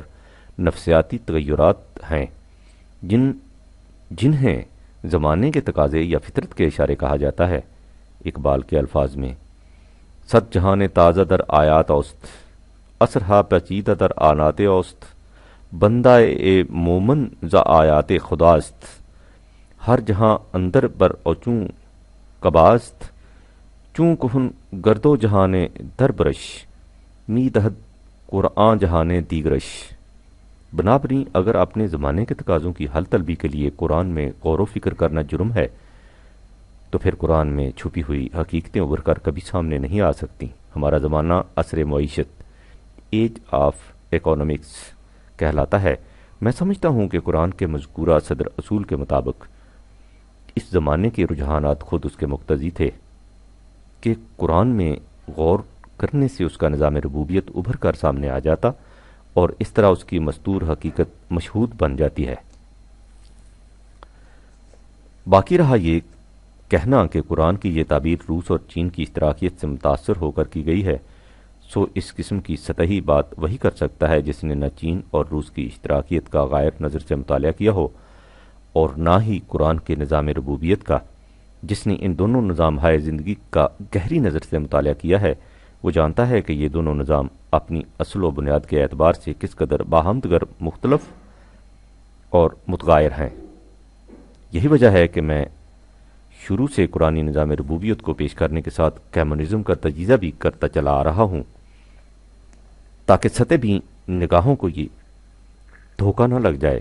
نفسیاتی تغیرات ہیں، جنہیں زمانے کے تقاضے یا فطرت کے اشارے کہا جاتا ہے۔ اقبال کے الفاظ میں، صد جہان تازہ در آیات اوست، اثرها پیچیدہ در آنات اوست، بندہ اے مومن ز آیات خداست، ہر جہاں اندر بر اوچوں کباست، چوں کہن گرد و جہان در برش، می دہد قرآن جہان دیگرش۔ بنابراین اگر اپنے زمانے کے تقاضوں کی حل طلبی کے لیے قرآن میں غور و فکر کرنا جرم ہے تو پھر قرآن میں چھپی ہوئی حقیقتیں ابھر کر کبھی سامنے نہیں آ سکتی۔ ہمارا زمانہ عصر معیشت، ایج آف اکنامکس کہلاتا ہے۔ میں سمجھتا ہوں کہ قرآن کے مذکورہ صدر اصول کے مطابق اس زمانے کے رجحانات خود اس کے مقتضی تھے کہ قرآن میں غور کرنے سے اس کا نظام ربوبیت ابھر کر سامنے آ جاتا اور اس طرح اس کی مستور حقیقت مشہود بن جاتی ہے۔ باقی رہا یہ کہنا کہ قرآن کی یہ تعبیر روس اور چین کی اشتراکیت سے متاثر ہو کر کی گئی ہے، سو اس قسم کی سطحی بات وہی کر سکتا ہے جس نے نہ چین اور روس کی اشتراکیت کا غائب نظر سے مطالعہ کیا ہو اور نہ ہی قرآن کے نظام ربوبیت کا۔ جس نے ان دونوں نظام ہائے زندگی کا گہری نظر سے مطالعہ کیا ہے وہ جانتا ہے کہ یہ دونوں نظام اپنی اصل و بنیاد کے اعتبار سے کس قدر باہم دیگر مختلف اور متغیر ہیں۔ یہی وجہ ہے کہ میں شروع سے قرآنی نظام ربوبیت کو پیش کرنے کے ساتھ کمیونزم کا تجزیہ بھی کرتا چلا آ رہا ہوں، تاکہ سطح بھی نگاہوں کو یہ دھوکہ نہ لگ جائے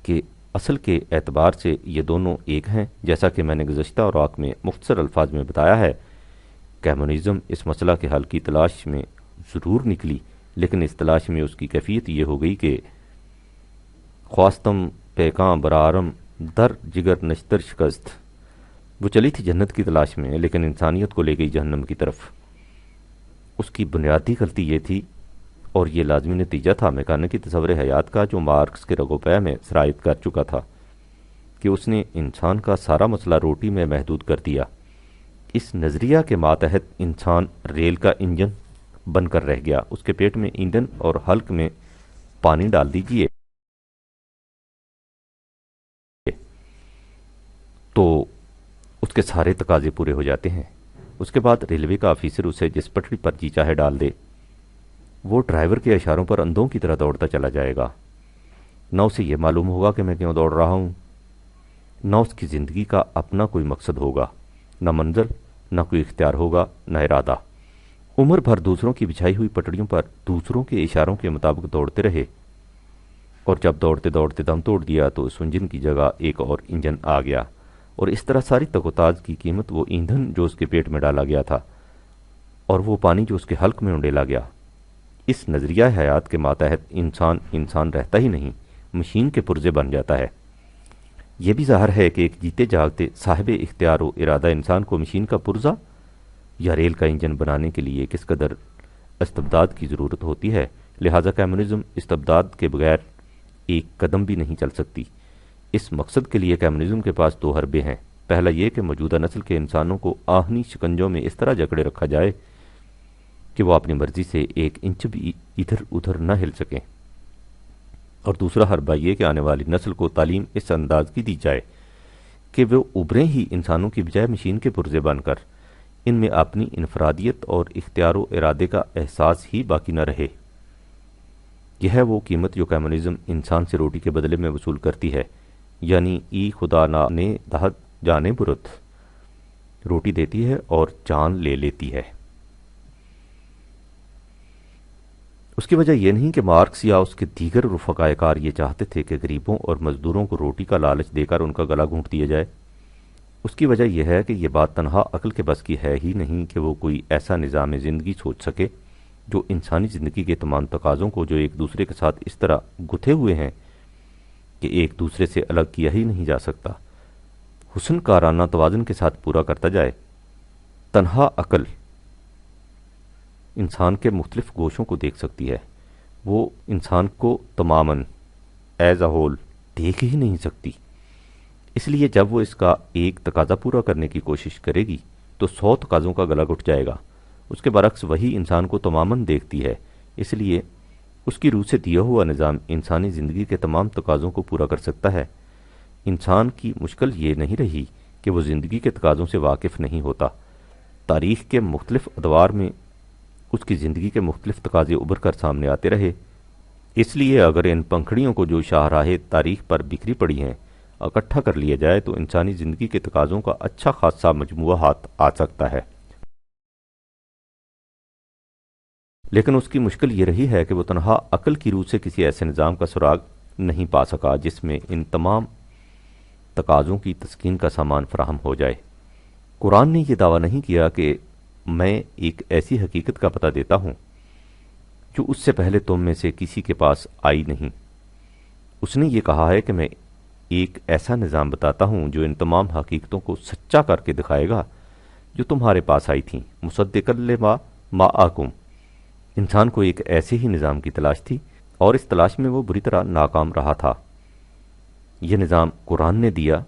کہ اصل کے اعتبار سے یہ دونوں ایک ہیں۔ جیسا کہ میں نے گزشتہ اوراق میں مختصر الفاظ میں بتایا ہے، کمیونزم اس مسئلہ کے حل کی تلاش میں ضرور نکلی، لیکن اس تلاش میں اس کی کیفیت یہ ہو گئی کہ خواستم پیکاں برارم در جگر نشتر شکست، وہ چلی تھی جنت کی تلاش میں لیکن انسانیت کو لے گئی جہنم کی طرف۔ اس کی بنیادی غلطی یہ تھی اور یہ لازمی نتیجہ تھا میکانکی تصور حیات کا جو مارکس کے رگوپے میں سرایت کر چکا تھا کہ اس نے انسان کا سارا مسئلہ روٹی میں محدود کر دیا۔ اس نظریہ کے ماتحت انسان ریل کا انجن بن کر رہ گیا، اس کے پیٹ میں ایندھن اور حلق میں پانی ڈال دیجئے تو اس کے سارے تقاضے پورے ہو جاتے ہیں۔ اس کے بعد ریلوے کا آفیسر اسے جس پٹری پر جی چاہے ڈال دے، وہ ڈرائیور کے اشاروں پر اندھوں کی طرح دوڑتا چلا جائے گا۔ نہ اسے یہ معلوم ہوگا کہ میں کیوں دوڑ رہا ہوں، نہ اس کی زندگی کا اپنا کوئی مقصد ہوگا، نہ منزل، نہ کوئی اختیار ہوگا، نہ ارادہ۔ عمر بھر دوسروں کی بچھائی ہوئی پٹڑیوں پر دوسروں کے اشاروں کے مطابق دوڑتے رہے اور جب دوڑتے دوڑتے دم توڑ دیا تو اس انجن کی جگہ ایک اور انجن آ گیا اور اس طرح ساری تک و تاز کی قیمت وہ ایندھن جو اس کے پیٹ میں ڈالا گیا تھا اور وہ پانی جو اس کے حلق میں انڈیلا گیا۔ اس نظریہ حیات کے ماتحت انسان رہتا ہی نہیں، مشین کے پرزے بن جاتا ہے۔ یہ بھی ظاہر ہے کہ ایک جیتے جاگتے صاحب اختیار و ارادہ انسان کو مشین کا پرزہ یا ریل کا انجن بنانے کے لیے کس قدر استبداد کی ضرورت ہوتی ہے، لہذا کمیونزم استبداد کے بغیر ایک قدم بھی نہیں چل سکتی۔ اس مقصد کے لیے کمیونزم کے پاس دو حربے ہیں۔ پہلا یہ کہ موجودہ نسل کے انسانوں کو آہنی شکنجوں میں اس طرح جکڑے رکھا جائے کہ وہ اپنی مرضی سے ایک انچ بھی ادھر ادھر نہ ہل سکیں، اور دوسرا حربہ یہ کہ آنے والی نسل کو تعلیم اس انداز کی دی جائے کہ وہ ابھریں ہی انسانوں کی بجائے مشین کے پرزے بن کر، ان میں اپنی انفرادیت اور اختیار و ارادے کا احساس ہی باقی نہ رہے۔ یہ ہے وہ قیمت جو کمیونزم انسان سے روٹی کے بدلے میں وصول کرتی ہے، یعنی ای خدا نے دہد جانے برت، روٹی دیتی ہے اور جان لے لیتی ہے۔ اس کی وجہ یہ نہیں کہ مارکس یا اس کے دیگر رفقائے کار یہ چاہتے تھے کہ غریبوں اور مزدوروں کو روٹی کا لالچ دے کر ان کا گلا گھونٹ دیا جائے۔ اس کی وجہ یہ ہے کہ یہ بات تنہا عقل کے بس کی ہے ہی نہیں کہ وہ کوئی ایسا نظام زندگی سوچ سکے جو انسانی زندگی کے تمام تقاضوں کو جو ایک دوسرے کے ساتھ اس طرح گتھے ہوئے ہیں کہ ایک دوسرے سے الگ کیا ہی نہیں جا سکتا، حسن کارانہ توازن کے ساتھ پورا کرتا جائے۔ تنہا عقل انسان کے مختلف گوشوں کو دیکھ سکتی ہے، وہ انسان کو تماماً ایز اے ہول دیکھ ہی نہیں سکتی۔ اس لیے جب وہ اس کا ایک تقاضا پورا کرنے کی کوشش کرے گی تو 100 تقاضوں کا گلا گھٹ جائے گا۔ اس کے برعکس وہی انسان کو تماماً دیکھتی ہے، اس لیے اس کی روح سے دیا ہوا نظام انسانی زندگی کے تمام تقاضوں کو پورا کر سکتا ہے۔ انسان کی مشکل یہ نہیں رہی کہ وہ زندگی کے تقاضوں سے واقف نہیں ہوتا۔ تاریخ کے مختلف ادوار میں اس کی زندگی کے مختلف تقاضے ابھر کر سامنے آتے رہے۔ اس لیے اگر ان پنکھڑیوں کو جو شاہراہ تاریخ پر بکھری پڑی ہیں اکٹھا کر لیا جائے تو انسانی زندگی کے تقاضوں کا اچھا خاصا مجموعہ ہاتھ آ سکتا ہے، لیکن اس کی مشکل یہ رہی ہے کہ وہ تنہا عقل کی روح سے کسی ایسے نظام کا سراغ نہیں پا سکا جس میں ان تمام تقاضوں کی تسکین کا سامان فراہم ہو جائے۔ قرآن نے یہ دعویٰ نہیں کیا کہ میں ایک ایسی حقیقت کا پتہ دیتا ہوں جو اس سے پہلے تم میں سے کسی کے پاس آئی نہیں۔ اس نے یہ کہا ہے کہ میں ایک ایسا نظام بتاتا ہوں جو ان تمام حقیقتوں کو سچا کر کے دکھائے گا جو تمہارے پاس آئی تھیں، مصدقا لما معکم۔ انسان کو ایک ایسے ہی نظام کی تلاش تھی اور اس تلاش میں وہ بری طرح ناکام رہا تھا۔ یہ نظام قرآن نے دیا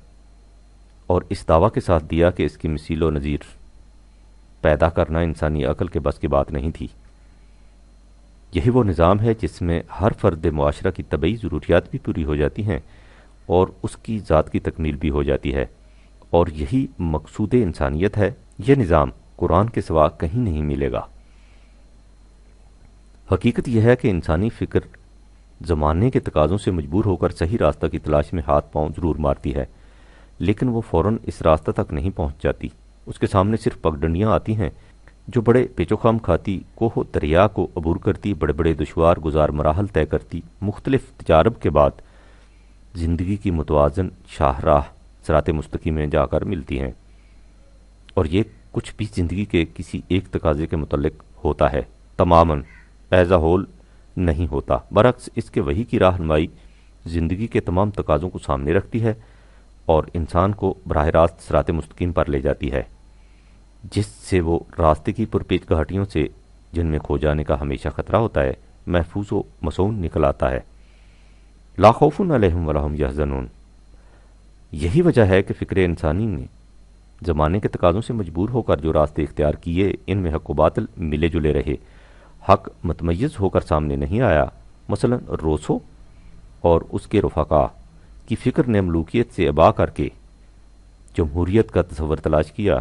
اور اس دعویٰ کے ساتھ دیا کہ اس کی مثیل و نظیر پیدا کرنا انسانی عقل کے بس کی بات نہیں تھی۔ یہی وہ نظام ہے جس میں ہر فرد معاشرہ کی طبعی ضروریات بھی پوری ہو جاتی ہیں اور اس کی ذات کی تکمیل بھی ہو جاتی ہے، اور یہی مقصود انسانیت ہے۔ یہ نظام قرآن کے سوا کہیں نہیں ملے گا۔ حقیقت یہ ہے کہ انسانی فکر زمانے کے تقاضوں سے مجبور ہو کر صحیح راستہ کی تلاش میں ہاتھ پاؤں ضرور مارتی ہے، لیکن وہ فوراً اس راستہ تک نہیں پہنچ جاتی۔ اس کے سامنے صرف پگڈنڈیاں آتی ہیں جو بڑے پیچو خم کھاتی، کوہ دریا کو عبور کرتی، بڑے بڑے دشوار گزار مراحل طے کرتی، مختلف تجارب کے بعد زندگی کی متوازن شاہراہ صراط مستقیم میں جا کر ملتی ہیں، اور یہ کچھ بھی زندگی کے کسی ایک تقاضے کے متعلق ہوتا ہے، تماماً ایز اے ہول نہیں ہوتا۔ برعکس اس کے وحی کی رہنمائی زندگی کے تمام تقاضوں کو سامنے رکھتی ہے اور انسان کو براہ راست صراط مستقیم پر لے جاتی ہے، جس سے وہ راستے کی پرپیچ گھاٹیوں سے، جن میں کھو جانے کا ہمیشہ خطرہ ہوتا ہے، محفوظ و مصون نکل آتا ہے۔ لا خوف علیہم ولا ہم یحزنون۔ یہی وجہ ہے کہ فکر انسانی نے زمانے کے تقاضوں سے مجبور ہو کر جو راستے اختیار کیے، ان میں حق و باطل ملے جلے رہے، حق متمیز ہو کر سامنے نہیں آیا۔ مثلا روسو اور اس کے رفقا کی فکر نے ملوکیت سے ابا کر کے جمہوریت کا تصور تلاش کیا،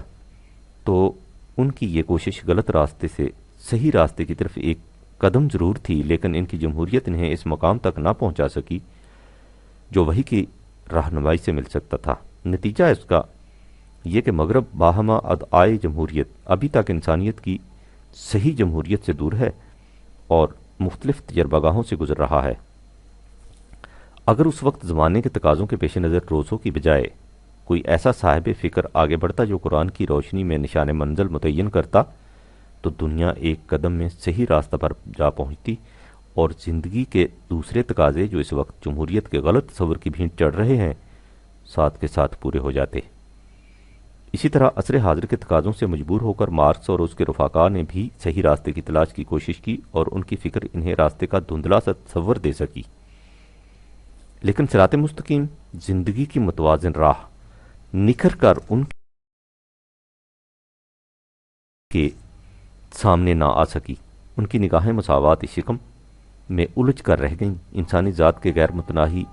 تو ان کی یہ کوشش غلط راستے سے صحیح راستے کی طرف ایک قدم ضرور تھی، لیکن ان کی جمہوریت انہیں اس مقام تک نہ پہنچا سکی جو وہی کی رہنمائی سے مل سکتا تھا۔ نتیجہ اس کا یہ کہ مغرب باہما ادعائے جمہوریت ابھی تک انسانیت کی صحیح جمہوریت سے دور ہے اور مختلف تجربہ گاہوں سے گزر رہا ہے۔ اگر اس وقت زمانے کے تقاضوں کے پیش نظر روسو کی بجائے کوئی ایسا صاحب فکر آگے بڑھتا جو قرآن کی روشنی میں نشان منزل متعین کرتا، تو دنیا ایک قدم میں صحیح راستہ پر جا پہنچتی اور زندگی کے دوسرے تقاضے جو اس وقت جمہوریت کے غلط تصور کی بھینٹ چڑھ رہے ہیں، ساتھ کے ساتھ پورے ہو جاتے۔ اسی طرح عصر حاضر کے تقاضوں سے مجبور ہو کر مارکس اور اس کے رفقا نے بھی صحیح راستے کی تلاش کی کوشش کی اور ان کی فکر انہیں راستے کا دھندلا سا تصور دے سکی، لیکن صراط مستقیم زندگی کی متوازن راہ نکھر کر ان کے سامنے نہ آ سکی۔ ان کی نگاہیں مساوات شکم میں الجھ کر رہ گئیں، انسانی ذات کے غیر متناہی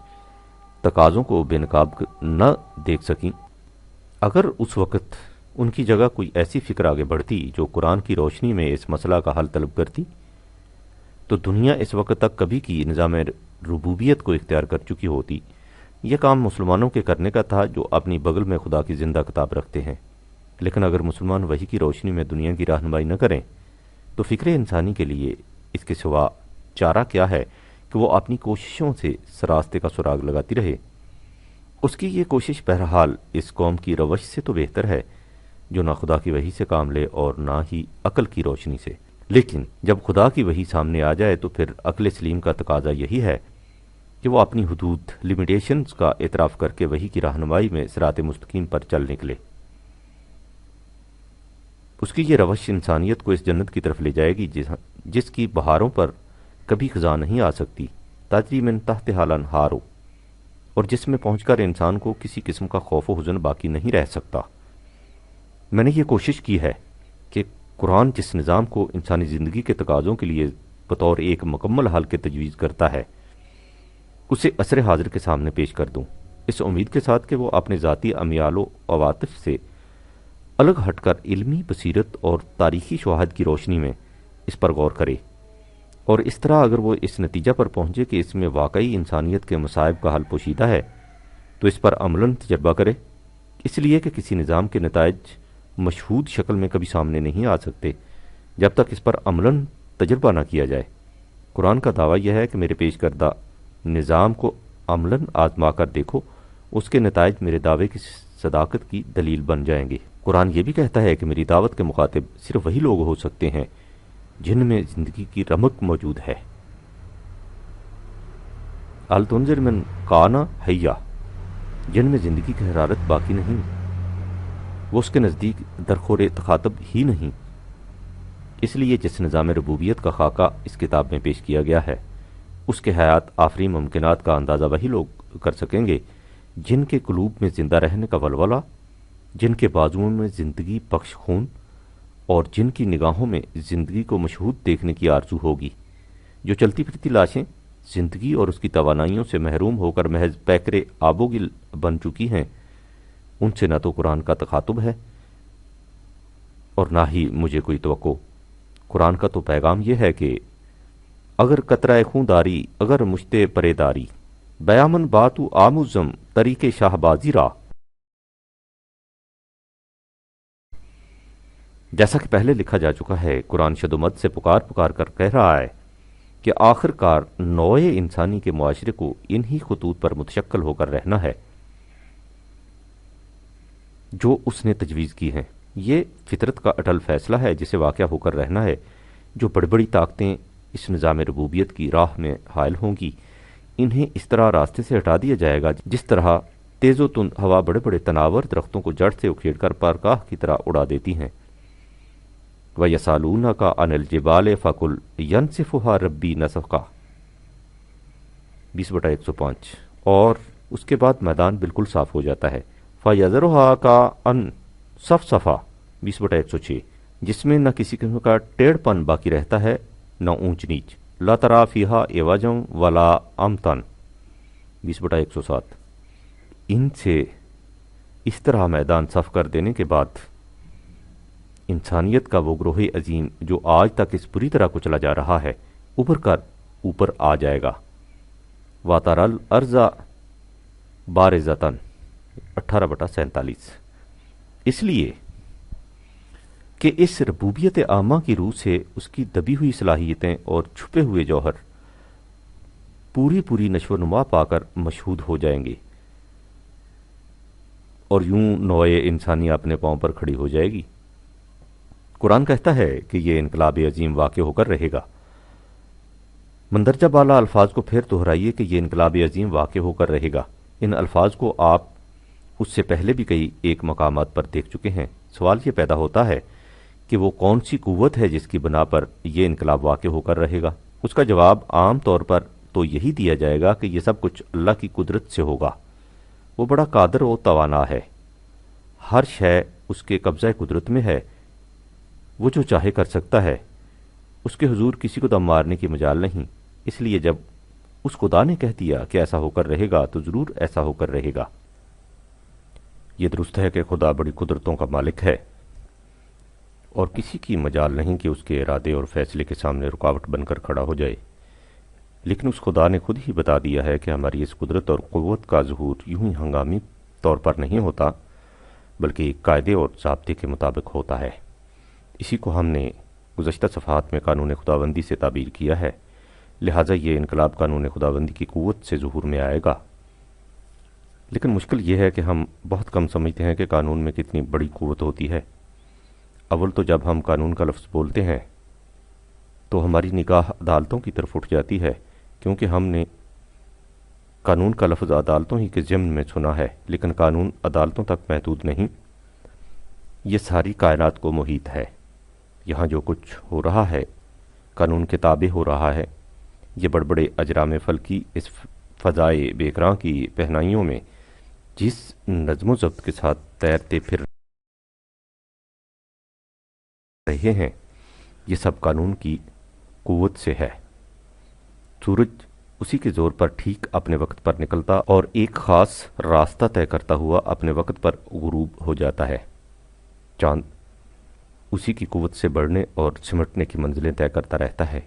تقاضوں کو بے نقاب نہ دیکھ سکیں۔ اگر اس وقت ان کی جگہ کوئی ایسی فکر آگے بڑھتی جو قرآن کی روشنی میں اس مسئلہ کا حل طلب کرتی، تو دنیا اس وقت تک کبھی کی نظام ربوبیت کو اختیار کر چکی ہوتی۔ یہ کام مسلمانوں کے کرنے کا تھا جو اپنی بغل میں خدا کی زندہ کتاب رکھتے ہیں، لیکن اگر مسلمان وحی کی روشنی میں دنیا کی رہنمائی نہ کریں تو فکر انسانی کے لیے اس کے سوا چارہ کیا ہے کہ وہ اپنی کوششوں سے اس راستے کا سراغ لگاتی رہے۔ اس کی یہ کوشش بہرحال اس قوم کی روش سے تو بہتر ہے جو نہ خدا کی وحی سے کام لے اور نہ ہی عقل کی روشنی سے، لیکن جب خدا کی وحی سامنے آ جائے تو پھر عقل سلیم کا تقاضا یہی ہے کہ وہ اپنی حدود لیمیٹیشنز کا اعتراف کر کے وحی کی رہنمائی میں صراط مستقیم پر چل نکلے۔ اس کی یہ روش انسانیت کو اس جنت کی طرف لے جائے گی جس کی بہاروں پر کبھی خزاں نہیں آ سکتی، تجری من تحتہا الانہار، اور جس میں پہنچ کر انسان کو کسی قسم کا خوف و حزن باقی نہیں رہ سکتا۔ میں نے یہ کوشش کی ہے کہ قرآن جس نظام کو انسانی زندگی کے تقاضوں کے لیے بطور ایک مکمل حل کے تجویز کرتا ہے، اسے عصر حاضر کے سامنے پیش کر دوں، اس امید کے ساتھ کہ وہ اپنے ذاتی امیال و عواطف سے الگ ہٹ کر علمی بصیرت اور تاریخی شواہد کی روشنی میں اس پر غور کرے، اور اس طرح اگر وہ اس نتیجہ پر پہنچے کہ اس میں واقعی انسانیت کے مصائب کا حل پوشیدہ ہے تو اس پر عملاً تجربہ کرے، اس لیے کہ کسی نظام کے نتائج مشہود شکل میں کبھی سامنے نہیں آ سکتے جب تک اس پر عملاً تجربہ نہ کیا جائے۔ قرآن کا دعویٰ یہ ہے کہ میرے پیش کردہ نظام کو عملاً آزما کر دیکھو، اس کے نتائج میرے دعوے کی صداقت کی دلیل بن جائیں گے۔ قرآن یہ بھی کہتا ہے کہ میری دعوت کے مخاطب صرف وہی لوگ ہو سکتے ہیں جن میں زندگی کی رمق موجود ہے۔ ہل تنذر من کان حیا، جن میں زندگی کی حرارت باقی نہیں، وہ اس کے نزدیک درخور تخاطب ہی نہیں۔ اس لیے جس نظام ربوبیت کا خاکہ اس کتاب میں پیش کیا گیا ہے، اس کے حیات آفری ممکنات کا اندازہ وہی لوگ کر سکیں گے جن کے قلوب میں زندہ رہنے کا ولولہ، جن کے بازوؤں میں زندگی بخش خون، اور جن کی نگاہوں میں زندگی کو مشہود دیکھنے کی آرزو ہوگی۔ جو چلتی پھرتی لاشیں زندگی اور اس کی توانائیوں سے محروم ہو کر محض پیکرے آب و گل بن چکی ہیں، ان سے نہ تو قرآن کا تخاطب ہے اور نہ ہی مجھے کوئی توقع۔ قرآن کا تو پیغام یہ ہے کہ اگر قطرہ خون داری، اگر مشتے پرے داری، بیامن باتو آموزم طریق شاہ بازی را۔ جیسا کہ پہلے لکھا جا چکا ہے، قرآن شد و مد سے پکار پکار کر کہہ رہا ہے کہ آخر کار نوع انسانی کے معاشرے کو انہی خطوط پر متشکل ہو کر رہنا ہے جو اس نے تجویز کی ہیں۔ یہ فطرت کا اٹل فیصلہ ہے جسے واقع ہو کر رہنا ہے۔ جو بڑی بڑی طاقتیں اس نظام ربوبیت کی راہ میں حائل ہوں گی، انہیں اس طرح راستے سے ہٹا دیا جائے گا جس طرح تیز و تند ہوا بڑے بڑے تناور درختوں کو جڑ سے اکھیڑ کر پرکاہ کی طرح اڑا دیتی ہیں۔ وَيَسْأَلُونَكَ عَنِ الْجِبَالِ فَقُلْ يَنسِفُهَا رَبِّي نَسْفًا 20/105۔ اور اس کے بعد میدان بالکل صاف ہو جاتا ہے۔ فَيَذَرُهَا كَأَنْ صَفْصَفًا 20/106، جس میں نہ کسی قسم کا ٹیڑھ پن باقی رہتا ہے نہ اونچ نیچ۔ لَا تَرَىٰ فِيهَا عِوَجًا وَلَا أَمْتًا 20/107۔ ان سے اس طرح میدان صاف کر دینے کے بعد انسانیت کا وہ گروہ عظیم جو آج تک اس بری طرح کچلا جا رہا ہے، ابھر کر اوپر آ جائے گا۔ وَتَرَى الْأَرْضَ بَارِزَةً 18/47۔ اس لیے کہ اس ربوبیت عامہ کی روح سے اس کی دبی ہوئی صلاحیتیں اور چھپے ہوئے جوہر پوری نشو و نما پا کر مشہود ہو جائیں گے، اور یوں نوع انسانی اپنے پاؤں پر کھڑی ہو جائے گی۔ قرآن کہتا ہے کہ یہ انقلاب عظیم واقع ہو کر رہے گا۔ مندرجہ بالا الفاظ کو پھر دہرائیے کہ یہ انقلاب عظیم واقع ہو کر رہے گا۔ ان الفاظ کو آپ اس سے پہلے بھی کئی ایک مقامات پر دیکھ چکے ہیں۔ سوال یہ پیدا ہوتا ہے کہ وہ کون سی قوت ہے جس کی بنا پر یہ انقلاب واقع ہو کر رہے گا؟ اس کا جواب عام طور پر تو یہی دیا جائے گا کہ یہ سب کچھ اللہ کی قدرت سے ہوگا۔ وہ بڑا قادر و توانا ہے، ہر شے اس کے قبضہ قدرت میں ہے، وہ جو چاہے کر سکتا ہے، اس کے حضور کسی کو دم مارنے کی مجال نہیں۔ اس لیے جب اس خدا نے کہہ دیا کہ ایسا ہو کر رہے گا تو ضرور ایسا ہو کر رہے گا۔ یہ درست ہے کہ خدا بڑی قدرتوں کا مالک ہے اور کسی کی مجال نہیں کہ اس کے ارادے اور فیصلے کے سامنے رکاوٹ بن کر کھڑا ہو جائے، لیکن اس خدا نے خود ہی بتا دیا ہے کہ ہماری اس قدرت اور قوت کا ظہور یوں ہی ہنگامی طور پر نہیں ہوتا بلکہ ایک قاعدے اور ضابطے کے مطابق ہوتا ہے۔ اسی کو ہم نے گزشتہ صفحات میں قانون خداوندی سے تعبیر کیا ہے، لہٰذا یہ انقلاب قانون خداوندی کی قوت سے ظہور میں آئے گا۔ لیکن مشکل یہ ہے کہ ہم بہت کم سمجھتے ہیں کہ قانون میں کتنی بڑی قوت ہوتی ہے۔ اول تو جب ہم قانون کا لفظ بولتے ہیں تو ہماری نگاہ عدالتوں کی طرف اٹھ جاتی ہے، کیونکہ ہم نے قانون کا لفظ عدالتوں ہی کے ضمن میں سنا ہے، لیکن قانون عدالتوں تک محدود نہیں، یہ ساری کائنات کو محیط ہے۔ یہاں جو کچھ ہو رہا ہے قانون کے تابع ہو رہا ہے۔ یہ بڑے بڑے اجرام فلکی اس فضائے بیکراں کی پہنائیوں میں جس نظم و ضبط کے ساتھ تیرتے پھر رہے ہیں، یہ سب قانون کی قوت سے ہے۔ سورج اسی کے زور پر ٹھیک اپنے وقت پر نکلتا اور ایک خاص راستہ طے کرتا ہوا اپنے وقت پر غروب ہو جاتا ہے۔ چاند اسی کی قوت سے بڑھنے اور سمٹنے کی منزلیں طے کرتا رہتا ہے۔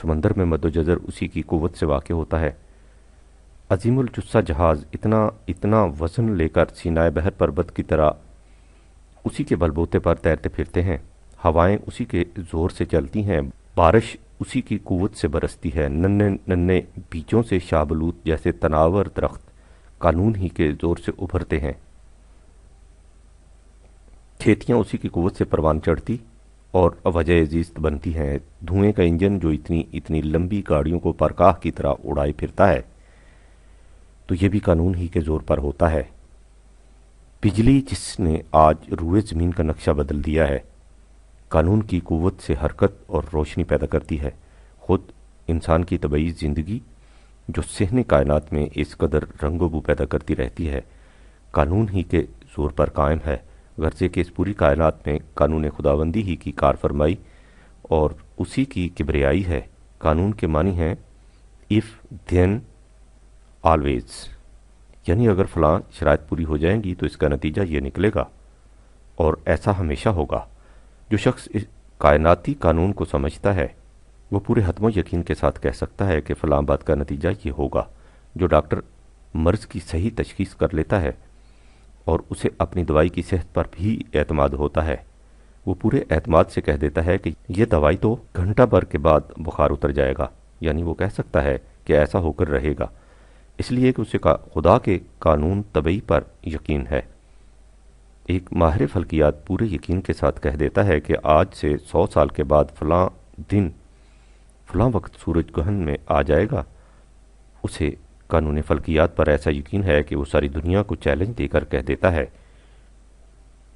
سمندر میں مد و جزر اسی کی قوت سے واقع ہوتا ہے۔ عظیم الجثہ جہاز اتنا وزن لے کر سینائے بحر پربت کی طرح اسی کے بلبوتے پر تیرتے پھرتے ہیں۔ ہوائیں اسی کے زور سے چلتی ہیں، بارش اسی کی قوت سے برستی ہے، ننھے ننھے بیجوں سے شابلوت جیسے تناور درخت قانون ہی کے زور سے ابھرتے ہیں۔ کھیتیاں اسی کی قوت سے پروان چڑھتی اور وجہ زیست بنتی ہیں۔ دھوئیں کا انجن جو اتنی لمبی گاڑیوں کو پرکاہ کی طرح اڑائے پھرتا ہے تو یہ بھی قانون ہی کے زور پر ہوتا ہے۔ بجلی جس نے آج روئے زمین کا نقشہ بدل دیا ہے، قانون کی قوت سے حرکت اور روشنی پیدا کرتی ہے۔ خود انسان کی طبعی زندگی جو صحن کائنات میں اس قدر رنگ و بو پیدا کرتی رہتی ہے، قانون ہی کے زور پر قائم ہے، غرضے کہ اس پوری کائنات میں قانون خداوندی ہی کی کار فرمائی اور اسی کی کبریائی ہے۔ قانون کے معنی ہیں if then always، یعنی اگر فلاں شرائط پوری ہو جائیں گی تو اس کا نتیجہ یہ نکلے گا اور ایسا ہمیشہ ہوگا۔ جو شخص اس کائناتی قانون کو سمجھتا ہے وہ پورے حتم و یقین کے ساتھ کہہ سکتا ہے کہ فلاں بات کا نتیجہ یہ ہوگا۔ جو ڈاکٹر مرض کی صحیح تشخیص کر لیتا ہے اور اسے اپنی دوائی کی صحت پر بھی اعتماد ہوتا ہے، وہ پورے اعتماد سے کہہ دیتا ہے کہ یہ دوائی تو گھنٹہ بھر کے بعد بخار اتر جائے گا، یعنی وہ کہہ سکتا ہے کہ ایسا ہو کر رہے گا، اس لیے کہ اسے خدا کے قانون طبعی پر یقین ہے۔ ایک ماہر فلکیات پورے یقین کے ساتھ کہہ دیتا ہے کہ آج سے 100 سال کے بعد فلاں دن فلاں وقت سورج گہن میں آ جائے گا۔ اسے قانون فلکیات پر ایسا یقین ہے کہ وہ ساری دنیا کو چیلنج دے کر کہہ دیتا ہے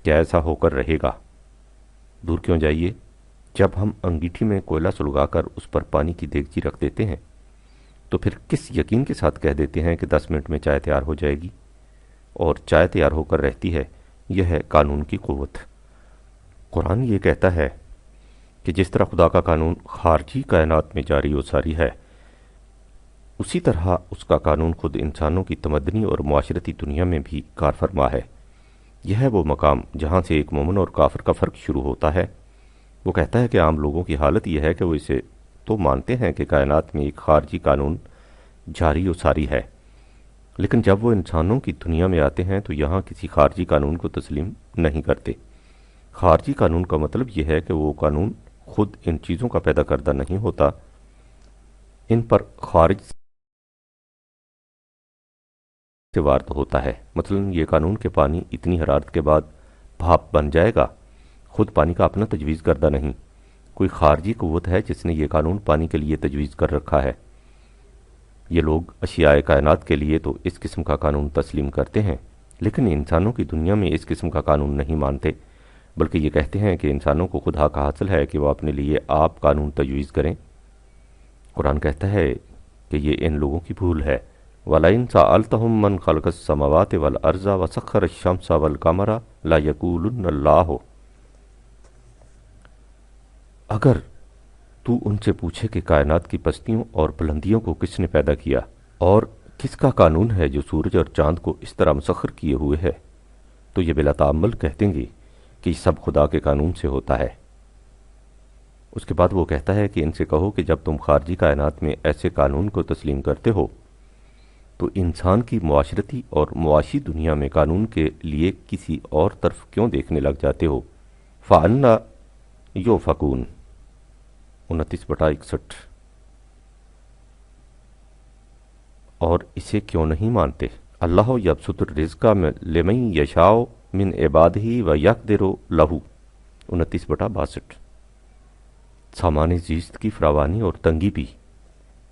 کہ ایسا ہو کر رہے گا۔ دور کیوں جائیے، جب ہم انگیٹھی میں کوئلہ سلگا کر اس پر پانی کی دیگچی رکھ دیتے ہیں تو پھر کس یقین کے ساتھ کہہ دیتے ہیں کہ 10 منٹ میں چائے تیار ہو جائے گی، اور چائے تیار ہو کر رہتی ہے۔ یہ ہے قانون کی قوت۔ قرآن یہ کہتا ہے کہ جس طرح خدا کا قانون خارجی کائنات میں جاری و ساری ہے، اسی طرح اس کا قانون خود انسانوں کی تمدنی اور معاشرتی دنیا میں بھی کار فرما ہے۔ یہ ہے وہ مقام جہاں سے ایک مومن اور کافر کا فرق شروع ہوتا ہے۔ وہ کہتا ہے کہ عام لوگوں کی حالت یہ ہے کہ وہ اسے تو مانتے ہیں کہ کائنات میں ایک خارجی قانون جاری و ساری ہے، لیکن جب وہ انسانوں کی دنیا میں آتے ہیں تو یہاں کسی خارجی قانون کو تسلیم نہیں کرتے۔ خارجی قانون کا مطلب یہ ہے کہ وہ قانون خود ان چیزوں کا پیدا کردہ نہیں ہوتا، ان پر خارج سے وارد ہوتا ہے۔ مثلا یہ قانون کہ پانی اتنی حرارت کے بعد بھاپ بن جائے گا، خود پانی کا اپنا تجویز کردہ نہیں، کوئی خارجی قوت ہے جس نے یہ قانون پانی کے لیے تجویز کر رکھا ہے۔ یہ لوگ اشیاء کائنات کے لیے تو اس قسم کا قانون تسلیم کرتے ہیں، لیکن انسانوں کی دنیا میں اس قسم کا قانون نہیں مانتے، بلکہ یہ کہتے ہیں کہ انسانوں کو خدا کا حاصل ہے کہ وہ اپنے لیے آپ قانون تجویز کریں۔ قرآن کہتا ہے کہ یہ ان لوگوں کی بھول ہے۔ وَلَئِن سَأَلْتَهُم مَّن خَلَقَ السَّمَاوَاتِ وَالْأَرْضَ وَسَخَّرَ الشَّمْسَ وَالْقَمَرَ لَيَقُولُنَّ اللَّهُ۔ اگر تو ان سے پوچھے کہ کائنات کی پستیوں اور بلندیوں کو کس نے پیدا کیا اور کس کا قانون ہے جو سورج اور چاند کو اس طرح مسخر کیے ہوئے ہے، تو یہ بلا تعمل کہہ دیں گے کہ یہ سب خدا کے قانون سے ہوتا ہے۔ اس کے بعد وہ کہتا ہے کہ ان سے کہو کہ جب تم خارجی کائنات میں ایسے قانون کو تسلیم کرتے ہو تو انسان کی معاشرتی اور معاشی دنیا میں قانون کے لیے کسی اور طرف کیوں دیکھنے لگ جاتے ہو؟ فَأَنَّا يُؤْفَكُونَ 29/61۔ اور اسے کیوں نہیں مانتے؟ اللہ یبسط الرزق لمن یشاء من عبادہ ویقدر لہ 29/62۔ سامان زیست کی فراوانی اور تنگی بھی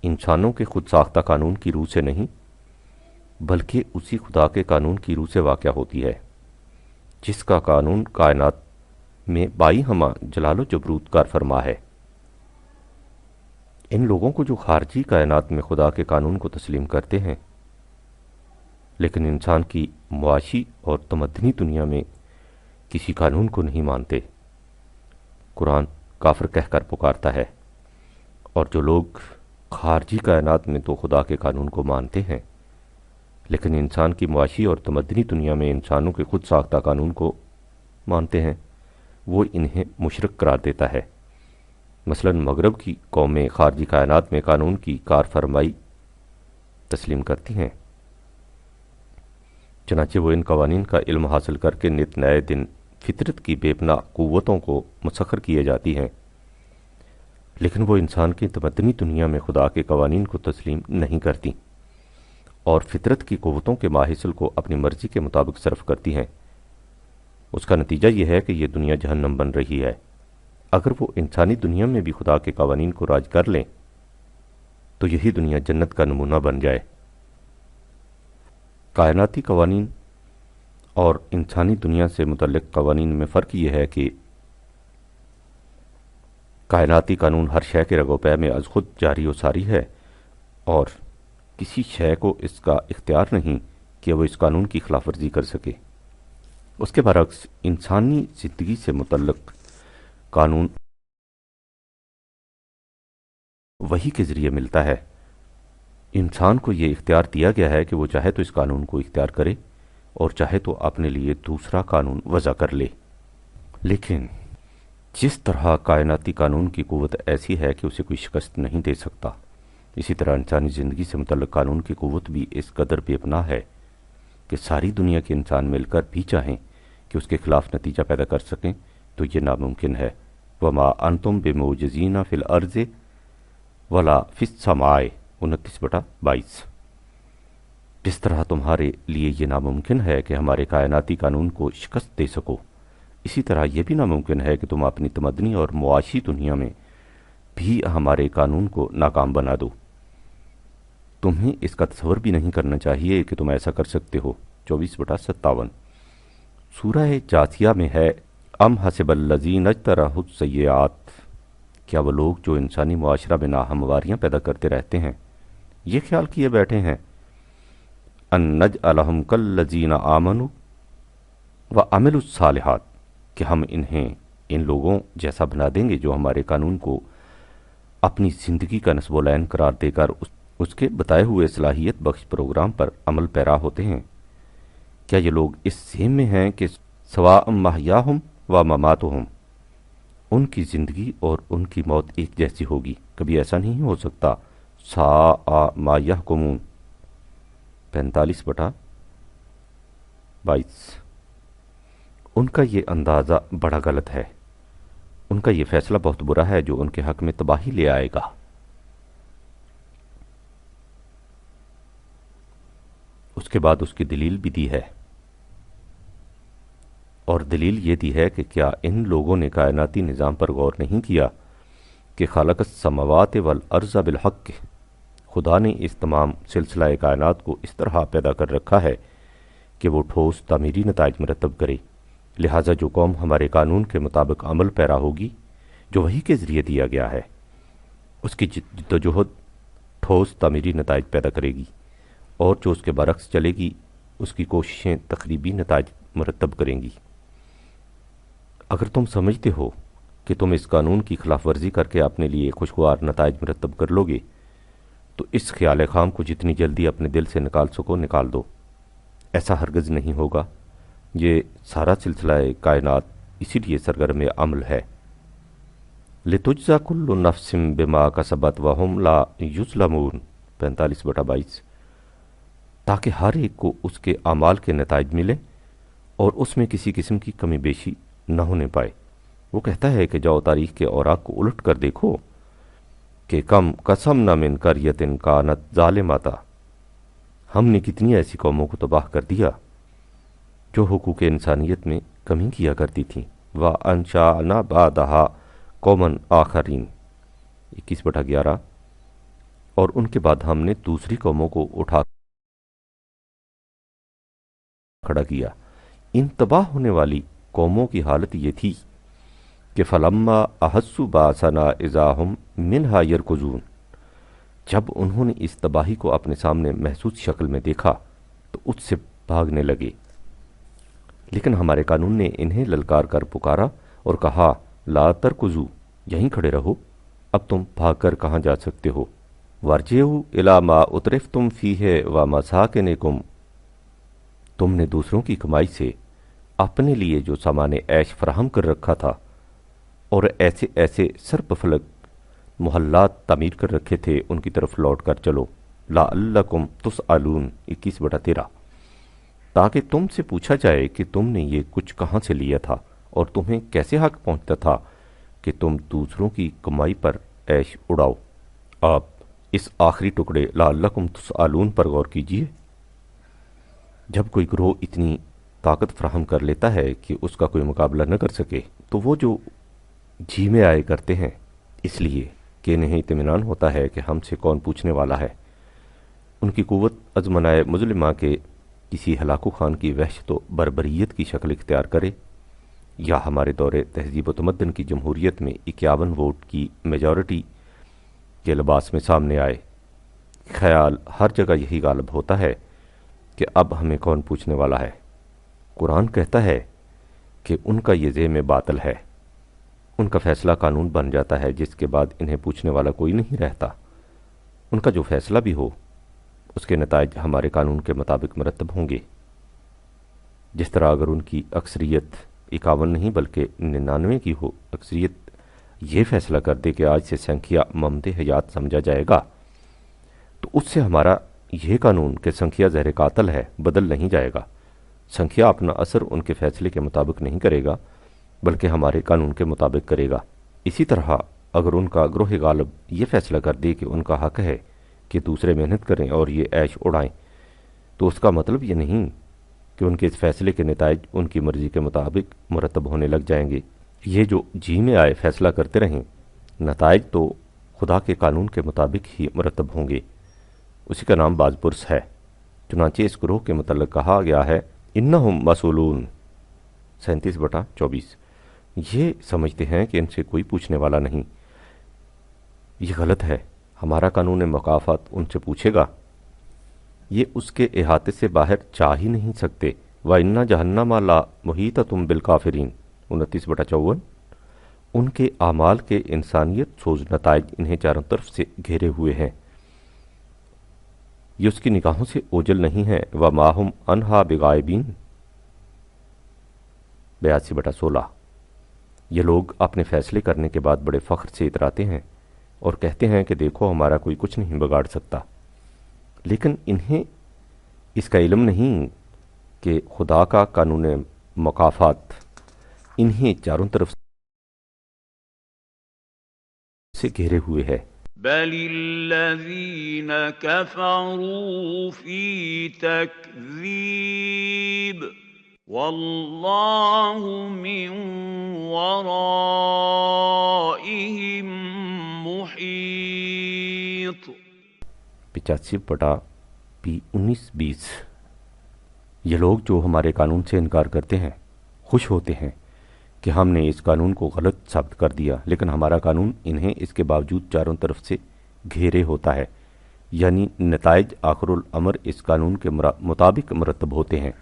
انسانوں کے خود ساختہ قانون کی روح سے نہیں، بلکہ اسی خدا کے قانون کی روح سے واقع ہوتی ہے، جس کا قانون کائنات میں بائی ہمہ جلال و جبروت کار فرما ہے۔ ان لوگوں کو جو خارجی کائنات میں خدا کے قانون کو تسلیم کرتے ہیں لیکن انسان کی معاشی اور تمدنی دنیا میں کسی قانون کو نہیں مانتے، قرآن کافر کہہ کر پکارتا ہے۔ اور جو لوگ خارجی کائنات میں تو خدا کے قانون کو مانتے ہیں، لیکن انسان کی معاشی اور تمدنی دنیا میں انسانوں کے خود ساختہ قانون کو مانتے ہیں، وہ انہیں مشرک قرار دیتا ہے۔ مثلا مغرب کی قومیں خارجی کائنات میں قانون کی کار فرمائی تسلیم کرتی ہیں، چنانچہ وہ ان قوانین کا علم حاصل کر کے نت نئے دن فطرت کی بے پناہ قوتوں کو مسخر کیے جاتی ہیں، لیکن وہ انسان کی تمدنی دنیا میں خدا کے قوانین کو تسلیم نہیں کرتی اور فطرت کی قوتوں کے ماحصل کو اپنی مرضی کے مطابق صرف کرتی ہیں۔ اس کا نتیجہ یہ ہے کہ یہ دنیا جہنم بن رہی ہے۔ اگر وہ انسانی دنیا میں بھی خدا کے قوانین کو راج کر لیں تو یہی دنیا جنت کا نمونہ بن جائے۔ کائناتی قوانین اور انسانی دنیا سے متعلق قوانین میں فرق یہ ہے کہ کائناتی قانون ہر شے کے رگ و پے میں از خود جاری و ساری ہے اور کسی شے کو اس کا اختیار نہیں کہ وہ اس قانون کی خلاف ورزی کر سکے۔ اس کے برعکس انسانی زندگی سے متعلق قانون وحی کے ذریعے ملتا ہے۔ انسان کو یہ اختیار دیا گیا ہے کہ وہ چاہے تو اس قانون کو اختیار کرے اور چاہے تو اپنے لیے دوسرا قانون وضع کر لے، لیکن جس طرح کائناتی قانون کی قوت ایسی ہے کہ اسے کوئی شکست نہیں دے سکتا، اسی طرح انسانی زندگی سے متعلق قانون کی قوت بھی اس قدر بے پناہ ہے کہ ساری دنیا کے انسان مل کر بھی چاہیں کہ اس کے خلاف نتیجہ پیدا کر سکیں تو یہ ناممکن ہے۔ وما انتم بمعجزین فی الارض ولا فی السماء 29/22۔ جس طرح تمہارے لیے یہ ناممکن ہے کہ ہمارے کائناتی قانون کو شکست دے سکو، اسی طرح یہ بھی ناممکن ہے کہ تم اپنی تمدنی اور معاشی دنیا میں بھی ہمارے قانون کو ناکام بنا دو۔ تمہیں اس کا تصور بھی نہیں کرنا چاہیے کہ تم ایسا کر سکتے ہو۔ 24/57۔ سورہ جاثیہ میں ہے ام حسب الذین اجترحوا السیئات، کیا وہ لوگ جو انسانی معاشرہ میں ناہمواریاں پیدا کرتے رہتے ہیں یہ خیال کیے بیٹھے ہیں ان نجعلہم کالذین آمنوا وعملوا الصالحات، کہ ہم انہیں ان لوگوں جیسا بنا دیں گے جو ہمارے قانون کو اپنی زندگی کا نصب العین قرار دے کر اس کے بتائے ہوئے صلاحیت بخش پروگرام پر عمل پیرا ہوتے ہیں۔ کیا یہ لوگ اس ذہن میں ہیں کہ سواء محیاہم و مماتہم، ان کی زندگی اور ان کی موت ایک جیسی ہوگی؟ کبھی ایسا نہیں ہو سکتا۔ ساء ما یحکمون 45/22۔ ان کا یہ اندازہ بڑا غلط ہے، ان کا یہ فیصلہ بہت برا ہے جو ان کے حق میں تباہی لے آئے گا۔ اس کے بعد اس کی دلیل بھی دی ہے، اور دلیل یہ دی ہے کہ کیا ان لوگوں نے کائناتی نظام پر غور نہیں کیا کہ خالق السماوات والارض بالحق، خدا نے اس تمام سلسلہ کائنات کو اس طرح پیدا کر رکھا ہے کہ وہ ٹھوس تعمیری نتائج مرتب کرے، لہٰذا جو قوم ہمارے قانون کے مطابق عمل پیرا ہوگی جو وحی کے ذریعے دیا گیا ہے، اس کی جدوجہد ٹھوس تعمیری نتائج پیدا کرے گی، اور جو اس کے برعکس چلے گی اس کی کوششیں تخریبی نتائج مرتب کریں گی۔ اگر تم سمجھتے ہو کہ تم اس قانون کی خلاف ورزی کر کے اپنے لیے خوشگوار نتائج مرتب کر لو گے تو اس خیال خام کو جتنی جلدی اپنے دل سے نکال سکو نکال دو۔ ایسا ہرگز نہیں ہوگا۔ یہ سارا سلسلہ کائنات اسی لیے سرگرم عمل ہے۔ لِتُجْزَى كُلُّ نَفْسٍ بِمَا كَسَبَتْ وَهُمْ لَا يُظْلَمُونَ 45/22، تاکہ ہر ایک کو اس کے اعمال کے نتائج ملیں اور اس میں کسی قسم کی کمی بیشی نہ ہونے پائے۔ وہ کہتا ہے کہ جاؤ تاریخ کے اوراق کو الٹ کر دیکھو کہ کم قسمنا من قریۃ کانت ظالمۃ، ہم نے کتنی ایسی قوموں کو تباہ کر دیا جو حقوق انسانیت میں کمی کیا کرتی تھیں۔ وَأَنشَأْنَا بَعْدَهَا قَوْمًا آخَرِينَ 21/11، اور ان کے بعد ہم نے دوسری قوموں کو اٹھا کھڑا کیا۔ ان تباہ ہونے والی قوموں کی حالت یہ تھی کہ فَلَمَّا أَحَسُّوا بَأْسَنَا إِذَا هُمْ مِنْهَا يَرْكُضُونَ، جب انہوں نے اس تباہی کو اپنے سامنے محسوس شکل میں دیکھا تو اس سے بھاگنے لگے، لیکن ہمارے قانون نے انہیں للکار کر پکارا اور کہا لا ترکضوا، یہیں کھڑے رہو، اب تم بھاگ کر کہاں جا سکتے ہو۔ ورجعوا الی ما اترفتم فیہ و مساکنکم، تم نے دوسروں کی کمائی سے اپنے لیے جو سامان عیش فراہم کر رکھا تھا اور ایسے ایسے سرپ فلک محلات تعمیر کر رکھے تھے، ان کی طرف لوٹ کر چلو۔ لعلکم تسألون 21/13، تاکہ تم سے پوچھا جائے کہ تم نے یہ کچھ کہاں سے لیا تھا اور تمہیں کیسے حق پہنچتا تھا کہ تم دوسروں کی کمائی پر عیش اڑاؤ۔ آپ اس آخری ٹکڑے لعلکم تسألون پر غور کیجئے۔ جب کوئی گروہ اتنی طاقت فراہم کر لیتا ہے کہ اس کا کوئی مقابلہ نہ کر سکے تو وہ جو جی میں آئے کرتے ہیں، اس لیے کہ انہیں اطمینان ہوتا ہے کہ ہم سے کون پوچھنے والا ہے۔ ان کی قوت ازمنائے مظلمہ کے کسی ہلاکو خان کی وحشت و بربریت کی شکل اختیار کرے، یا ہمارے دور تہذیب و تمدن کی جمہوریت میں 51 ووٹ کی میجورٹی کے لباس میں سامنے آئے۔ خیال ہر جگہ یہی غالب ہوتا ہے کہ اب ہمیں کون پوچھنے والا ہے۔ قرآن کہتا ہے کہ ان کا یہ ذم باطل ہے، ان کا فیصلہ قانون بن جاتا ہے جس کے بعد انہیں پوچھنے والا کوئی نہیں رہتا۔ ان کا جو فیصلہ بھی ہو اس کے نتائج ہمارے قانون کے مطابق مرتب ہوں گے۔ جس طرح اگر ان کی اکثریت 51 نہیں بلکہ 99 کی ہو، اکثریت یہ فیصلہ کر دے کہ آج سے سنکھیا ممد حیات سمجھا جائے گا، تو اس سے ہمارا یہ قانون کہ سنکھیا زہر قاتل ہے بدل نہیں جائے گا۔ سنکھیا اپنا اثر ان کے فیصلے کے مطابق نہیں کرے گا بلکہ ہمارے قانون کے مطابق کرے گا۔ اسی طرح اگر ان کا گروہ غالب یہ فیصلہ کر دے کہ ان کا حق ہے کہ دوسرے محنت کریں اور یہ عیش اڑائیں، تو اس کا مطلب یہ نہیں کہ ان کے اس فیصلے کے نتائج ان کی مرضی کے مطابق مرتب ہونے لگ جائیں گے۔ یہ جو جی میں آئے فیصلہ کرتے رہیں، نتائج تو خدا کے قانون کے مطابق ہی مرتب ہوں گے۔ اسی کا نام باز پرس ہے۔ چنانچہ اس گروہ کے متعلق کہا گیا ہے انہم مسئولون 37/24۔ یہ سمجھتے ہیں کہ ان سے کوئی پوچھنے والا نہیں۔ یہ غلط ہے۔ ہمارا قانون مکافات ان سے پوچھے گا، یہ اس کے احاطے سے باہر جا ہی نہیں سکتے۔ وَإِنَّ جَهَنَّمَ لَمُحِيطَةٌ بِالْكَافِرِينَ 29/54۔ ان کے اعمال کے انسانیت سوز نتائج انہیں چاروں طرف سے گھیرے ہوئے ہیں، یہ اس کی نگاہوں سے اوجل نہیں ہے۔ وَمَا هُمْ عَنْهَا بِغَائِبِينَ 82/16۔ یہ لوگ اپنے فیصلے کرنے کے بعد بڑے فخر سے اتراتے ہیں اور کہتے ہیں کہ دیکھو ہمارا کوئی کچھ نہیں بگاڑ سکتا، لیکن انہیں اس کا علم نہیں کہ خدا کا قانون مکافات انہیں چاروں طرف سے گھیرے ہوئے ہے۔ بل الذين كفروا في تكذيب والله من ورائهم محيط 85/19-20۔ یہ لوگ جو ہمارے قانون سے انکار کرتے ہیں خوش ہوتے ہیں کہ ہم نے اس قانون کو غلط ثابت کر دیا، لیکن ہمارا قانون انہیں اس کے باوجود چاروں طرف سے گھیرے ہوتا ہے، یعنی نتائج آخر الامر اس قانون کے مطابق مرتب ہوتے ہیں۔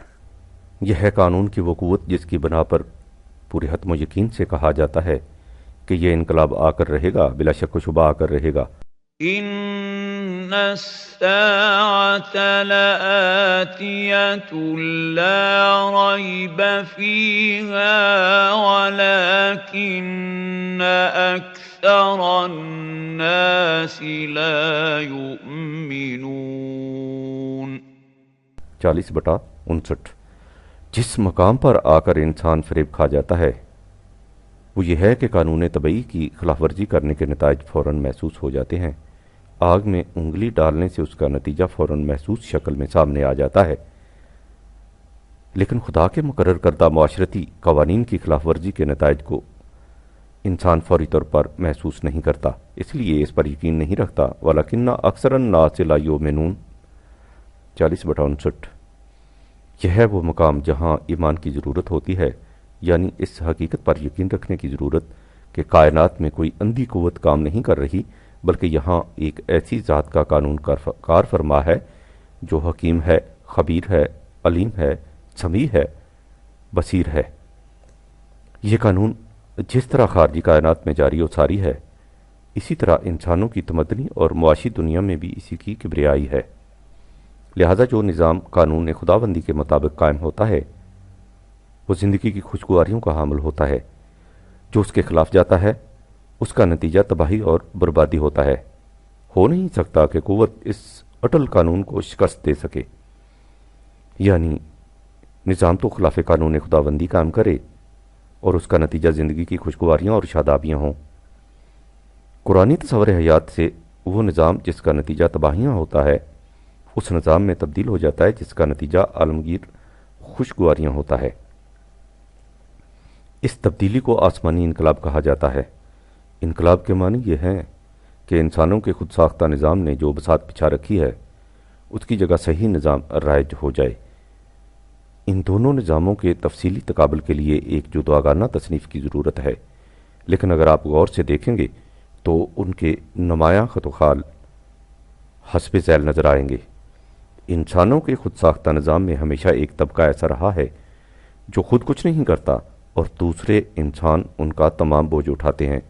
یہ ہے قانون کی وہ قوت جس کی بنا پر پورے حتم و یقین سے کہا جاتا ہے کہ یہ انقلاب آ کر رہے گا، بلا شک و شبہ آ کر رہے گا۔ إن الساعة لآتية لا ريب فيها ولكن أكثر الناس لا يؤمنون 40/59۔ جس مقام پر آ کر انسان فریب کھا جاتا ہے وہ یہ ہے کہ قانون طبعی کی خلاف ورزی کرنے کے نتائج فوراً محسوس ہو جاتے ہیں۔ آگ میں انگلی ڈالنے سے اس کا نتیجہ فوراً محسوس شکل میں سامنے آ جاتا ہے، لیکن خدا کے مقرر کردہ معاشرتی قوانین کی خلاف ورزی کے نتائج کو انسان فوری طور پر محسوس نہیں کرتا، اس لیے اس پر یقین نہیں رکھتا۔ وَلَكِنَّ أَكْثَرَ النَّاسِ لَا يُؤْمِنُونَ 40/59۔ یہ ہے وہ مقام جہاں ایمان کی ضرورت ہوتی ہے، یعنی اس حقیقت پر یقین رکھنے کی ضرورت کہ کائنات میں کوئی اندھی قوت کام نہیں کر رہی، بلکہ یہاں ایک ایسی ذات کا قانون کار فرما ہے جو حکیم ہے، خبیر ہے، علیم ہے، سمیع ہے، بصیر ہے۔ یہ قانون جس طرح خارجی کائنات میں جاری و ساری ہے اسی طرح انسانوں کی تمدنی اور معاشی دنیا میں بھی اسی کی کبریائی ہے۔ لہذا جو نظام قانون خداوندی کے مطابق قائم ہوتا ہے وہ زندگی کی خوشگواریوں کا حامل ہوتا ہے، جو اس کے خلاف جاتا ہے اس کا نتیجہ تباہی اور بربادی ہوتا ہے۔ ہو نہیں سکتا کہ قوت اس اٹل قانون کو شکست دے سکے، یعنی نظام تو خلاف قانون خداوندی قائم کرے اور اس کا نتیجہ زندگی کی خوشگواریاں اور شادابیاں ہوں۔ قرآنی تصور حیات سے وہ نظام جس کا نتیجہ تباہیاں ہوتا ہے اس نظام میں تبدیل ہو جاتا ہے جس کا نتیجہ عالمگیر خوشگواریاں ہوتا ہے۔ اس تبدیلی کو آسمانی انقلاب کہا جاتا ہے۔ انقلاب کے معنی یہ ہیں کہ انسانوں کے خود ساختہ نظام نے جو بساط بچھا رکھی ہے اس کی جگہ صحیح نظام رائج ہو جائے۔ ان دونوں نظاموں کے تفصیلی تقابل کے لیے ایک جداگانہ تصنیف کی ضرورت ہے، لیکن اگر آپ غور سے دیکھیں گے تو ان کے نمایاں خط و خال حسب ذیل نظر آئیں گے۔ انسانوں کے خود ساختہ نظام میں ہمیشہ ایک طبقہ ایسا رہا ہے جو خود کچھ نہیں کرتا اور دوسرے انسان ان کا تمام بوجھ اٹھاتے ہیں۔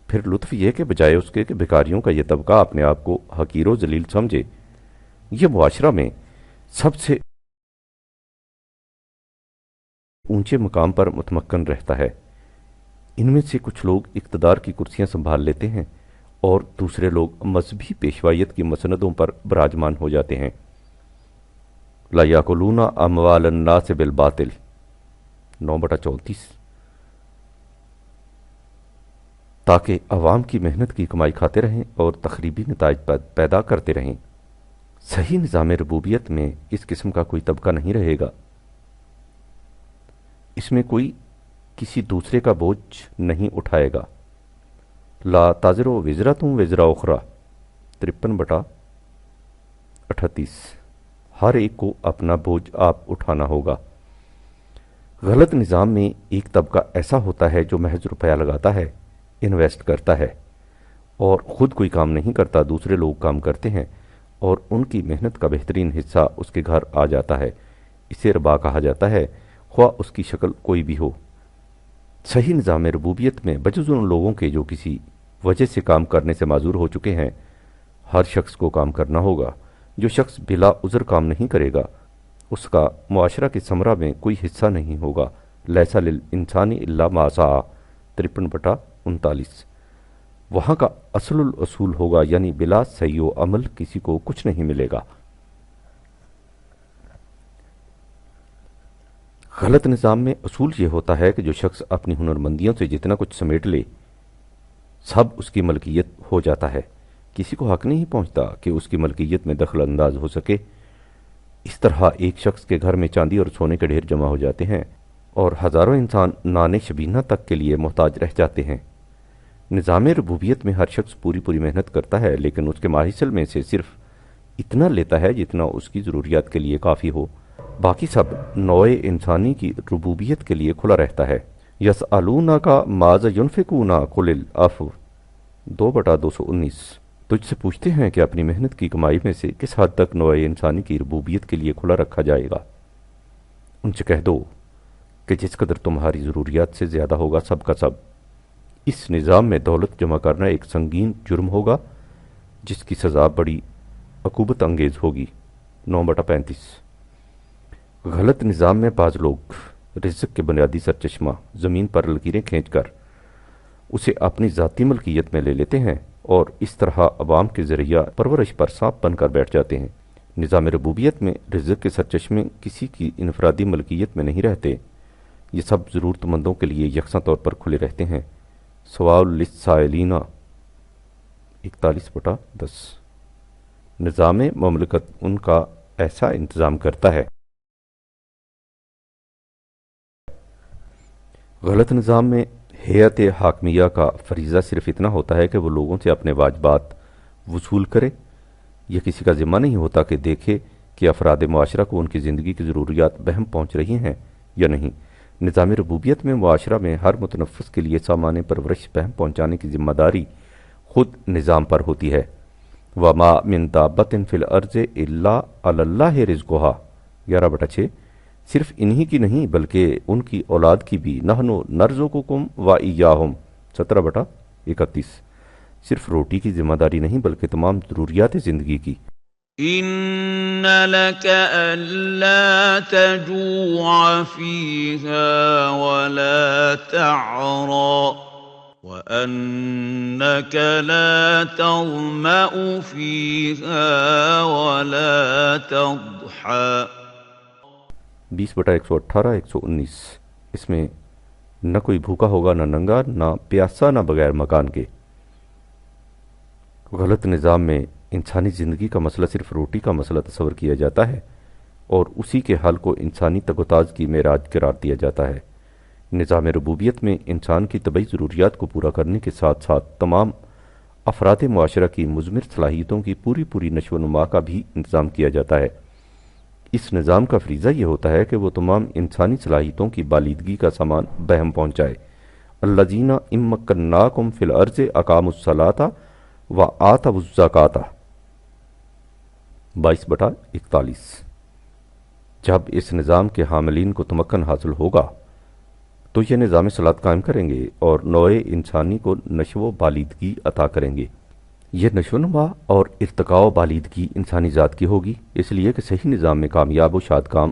پھر لطف یہ کہ بجائے اس کے کہ بھکاریوں کا یہ طبقہ اپنے آپ کو حقیر و ذلیل سمجھے، یہ معاشرہ میں سب سے اونچے مقام پر متمکن رہتا ہے۔ ان میں سے کچھ لوگ اقتدار کی کرسیاں سنبھال لیتے ہیں اور دوسرے لوگ مذہبی پیشوائیت کی مسندوں پر براجمان ہو جاتے ہیں۔ لا یاکلون اموال الناس بالباطل 9/34، تاکہ عوام کی محنت کی کمائی کھاتے رہیں اور تخریبی نتائج پیدا کرتے رہیں۔ صحیح نظام ربوبیت میں اس قسم کا کوئی طبقہ نہیں رہے گا۔ اس میں کوئی کسی دوسرے کا بوجھ نہیں اٹھائے گا۔ لا تازر وزرۃ وزر اخرى 53/38، ہر ایک کو اپنا بوجھ آپ اٹھانا ہوگا۔ غلط نظام میں ایک طبقہ ایسا ہوتا ہے جو محض روپیہ لگاتا ہے، انویسٹ کرتا ہے اور خود کوئی کام نہیں کرتا، دوسرے لوگ کام کرتے ہیں اور ان کی محنت کا بہترین حصہ اس کے گھر آ جاتا ہے۔ اسے ربا کہا جاتا ہے، خواہ اس کی شکل کوئی بھی ہو۔ صحیح نظام ربوبیت میں بجز ان لوگوں کے جو کسی وجہ سے کام کرنے سے معذور ہو چکے ہیں، ہر شخص کو کام کرنا ہوگا۔ جو شخص بلا عذر کام نہیں کرے گا اس کا معاشرہ کے ثمرہ میں کوئی حصہ نہیں ہوگا۔ لیس للانسان الا ما سعی 53/39، وہاں کا اصل الاصول ہوگا، یعنی بلا سعی و عمل کسی کو کچھ نہیں ملے گا۔ غلط نظام میں اصول یہ ہوتا ہے کہ جو شخص اپنی ہنرمندیوں سے جتنا کچھ سمیٹ لے سب اس کی ملکیت ہو جاتا ہے، کسی کو حق نہیں پہنچتا کہ اس کی ملکیت میں دخل انداز ہو سکے۔ اس طرح ایک شخص کے گھر میں چاندی اور سونے کے ڈھیر جمع ہو جاتے ہیں اور ہزاروں انسان نان شبینہ تک کے لیے محتاج رہ جاتے ہیں۔ نظام ربوبیت میں ہر شخص پوری محنت کرتا ہے، لیکن اس کے ماحصل میں سے صرف اتنا لیتا ہے جتنا اس کی ضروریات کے لیے کافی ہو، باقی سب نوع انسانی کی ربوبیت کے لیے کھلا رہتا ہے۔ یسألونک ماذا ینفقون قل العفو 2/219، تجھ سے پوچھتے ہیں کہ اپنی محنت کی کمائی میں سے کس حد تک نوع انسانی کی ربوبیت کے لیے کھلا رکھا جائے گا۔ ان سے کہہ دو کہ جس قدر تمہاری ضروریات سے زیادہ ہوگا سب کا سب۔ اس نظام میں دولت جمع کرنا ایک سنگین جرم ہوگا جس کی سزا بڑی عقوبت انگیز ہوگی۔ 9/35، غلط نظام میں بعض لوگ رزق کے بنیادی سرچشمہ زمین پر لکیریں کھینچ کر اسے اپنی ذاتی ملکیت میں لے لیتے ہیں اور اس طرح عوام کے ذریعہ پرورش پر سانپ بن کر بیٹھ جاتے ہیں۔ نظام ربوبیت میں رزق کے سرچشمے کسی کی انفرادی ملکیت میں نہیں رہتے، یہ سب ضرورت مندوں کے لیے یکساں طور پر کھلے رہتے ہیں۔ سوال للسائلین 41/10، نظام مملکت ان کا ایسا انتظام کرتا ہے۔ غلط نظام میں ہیئت حاکمیہ کا فریضہ صرف اتنا ہوتا ہے کہ وہ لوگوں سے اپنے واجبات وصول کرے۔ یہ کسی کا ذمہ نہیں ہوتا کہ دیکھے کہ افراد معاشرہ کو ان کی زندگی کی ضروریات بہم پہنچ رہی ہیں یا نہیں۔ نظام ربوبیت میں معاشرہ میں ہر متنفس کے لیے سامان پرورش بہم پہنچانے کی ذمہ داری خود نظام پر ہوتی ہے۔ وَمَا مِن دَابَّةٍ فِي الْأَرْضِ إِلَّا عَلَى اللَّهِ رِزْقُهَا 11/6، صرف انہی کی نہیں بلکہ ان کی اولاد کی بھی۔ نحن نرزقکم وإیاہم 17/31، صرف روٹی کی ذمہ داری نہیں بلکہ تمام ضروریات زندگی کی۔ إن لك ألا تجوع فيها ولا تعرى وأنك لا تظمأ فيها ولا تضحى 20/118 119۔ اس میں نہ کوئی بھوکا ہوگا، نہ ننگا، نہ پیاسا، نہ بغیر مکان کے۔ غلط نظام میں انسانی زندگی کا مسئلہ صرف روٹی کا مسئلہ تصور کیا جاتا ہے اور اسی کے حل کو انسانی تگ و تاز کی معراج قرار دیا جاتا ہے۔ نظام ربوبیت میں انسان کی طبعی ضروریات کو پورا کرنے کے ساتھ ساتھ تمام افراد معاشرہ کی مضمر صلاحیتوں کی پوری نشو و نما کا بھی انتظام کیا جاتا ہے۔ اس نظام کا فریضہ یہ ہوتا ہے کہ وہ تمام انسانی صلاحیتوں کی بالیدگی کا سامان بہم پہنچائے۔ الذین ان مکناکم فی الارض اقاموا الصلاۃ وآتوا الزکاۃ 22/41۔ جب اس نظام کے حاملین کو تمکن حاصل ہوگا تو یہ نظام صلاۃ قائم کریں گے اور نوع انسانی کو نشو و بالیدگی عطا کریں گے۔ یہ نشو و نما اور ارتقاء و بالیدگی انسانی ذات کی ہوگی، اس لیے کہ صحیح نظام میں کامیاب و شاد کام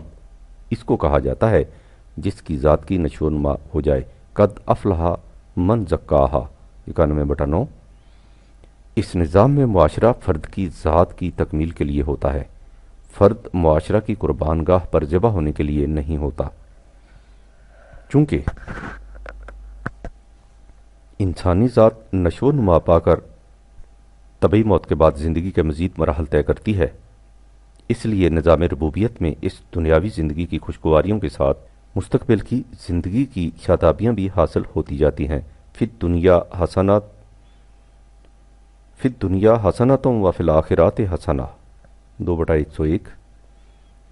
اس کو کہا جاتا ہے جس کی ذات کی نشو و نما ہو جائے۔ قد افلح من زکاہا 91/9۔ اس نظام میں معاشرہ فرد کی ذات کی تکمیل کے لیے ہوتا ہے، فرد معاشرہ کی قربان گاہ پر ذبح ہونے کے لیے نہیں ہوتا۔ چونکہ انسانی ذات نشو و نما پا کر طبعی موت کے بعد زندگی کے مزید مراحل طے کرتی ہے، اس لیے نظام ربوبیت میں اس دنیاوی زندگی کی خوشگواریوں کے ساتھ مستقبل کی زندگی کی شادابیاں بھی حاصل ہوتی جاتی ہیں۔ فی الدنیا حسنۃ وفی الآخرۃ حسنہ 2/101۔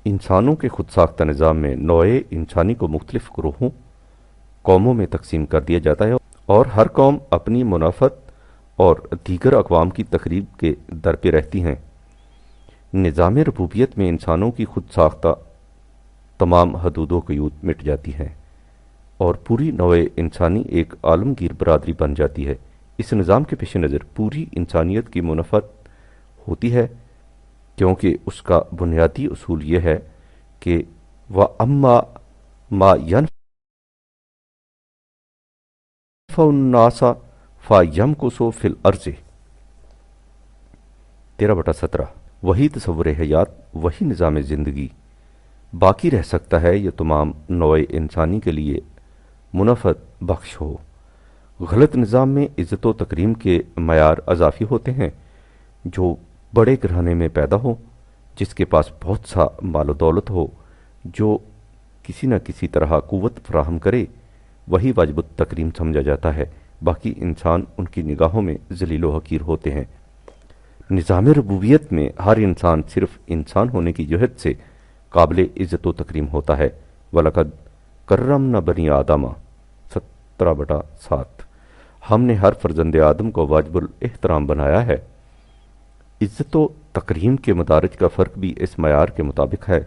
انسانوں کے خود ساختہ نظام میں نوع انسانی کو مختلف گروہوں قوموں میں تقسیم کر دیا جاتا ہے اور ہر قوم اپنی منافعت اور دیگر اقوام کی تقریب کے در پہ رہتی ہیں۔ نظام ربوبیت میں انسانوں کی خود ساختہ تمام حدود و قیود مٹ جاتی ہیں اور پوری نوع انسانی ایک عالمگیر برادری بن جاتی ہے۔ اس نظام کے پیش نظر پوری انسانیت کی منافعت ہوتی ہے، کیونکہ اس کا بنیادی اصول یہ ہے کہ وَأَمَّا مَا يَنْفَعُ النَّاسَ فَيَمْكُثُ فِي الْأَرْضِ 13/17۔ وہی تصور حیات، وہی نظام زندگی باقی رہ سکتا ہے یہ تمام نوع انسانی کے لیے منافعت بخش ہو۔ غلط نظام میں عزت و تکریم کے معیار اضافی ہوتے ہیں۔ جو بڑے گھرانے میں پیدا ہو، جس کے پاس بہت سا مال و دولت ہو، جو کسی نہ کسی طرح قوت فراہم کرے، وہی واجب التکریم سمجھا جاتا ہے، باقی انسان ان کی نگاہوں میں ذلیل و حقیر ہوتے ہیں۔ نظام ربوبیت میں ہر انسان صرف انسان ہونے کی جہت سے قابل عزت و تکریم ہوتا ہے۔ وَلَقَدْ كَرَّمْنَا بَنِي آدَمَ 17/7۔ ہم نے ہر فرزند آدم کو واجب الاحترام بنایا ہے۔ عزت و تکریم کے مدارج کا فرق بھی اس معیار کے مطابق ہے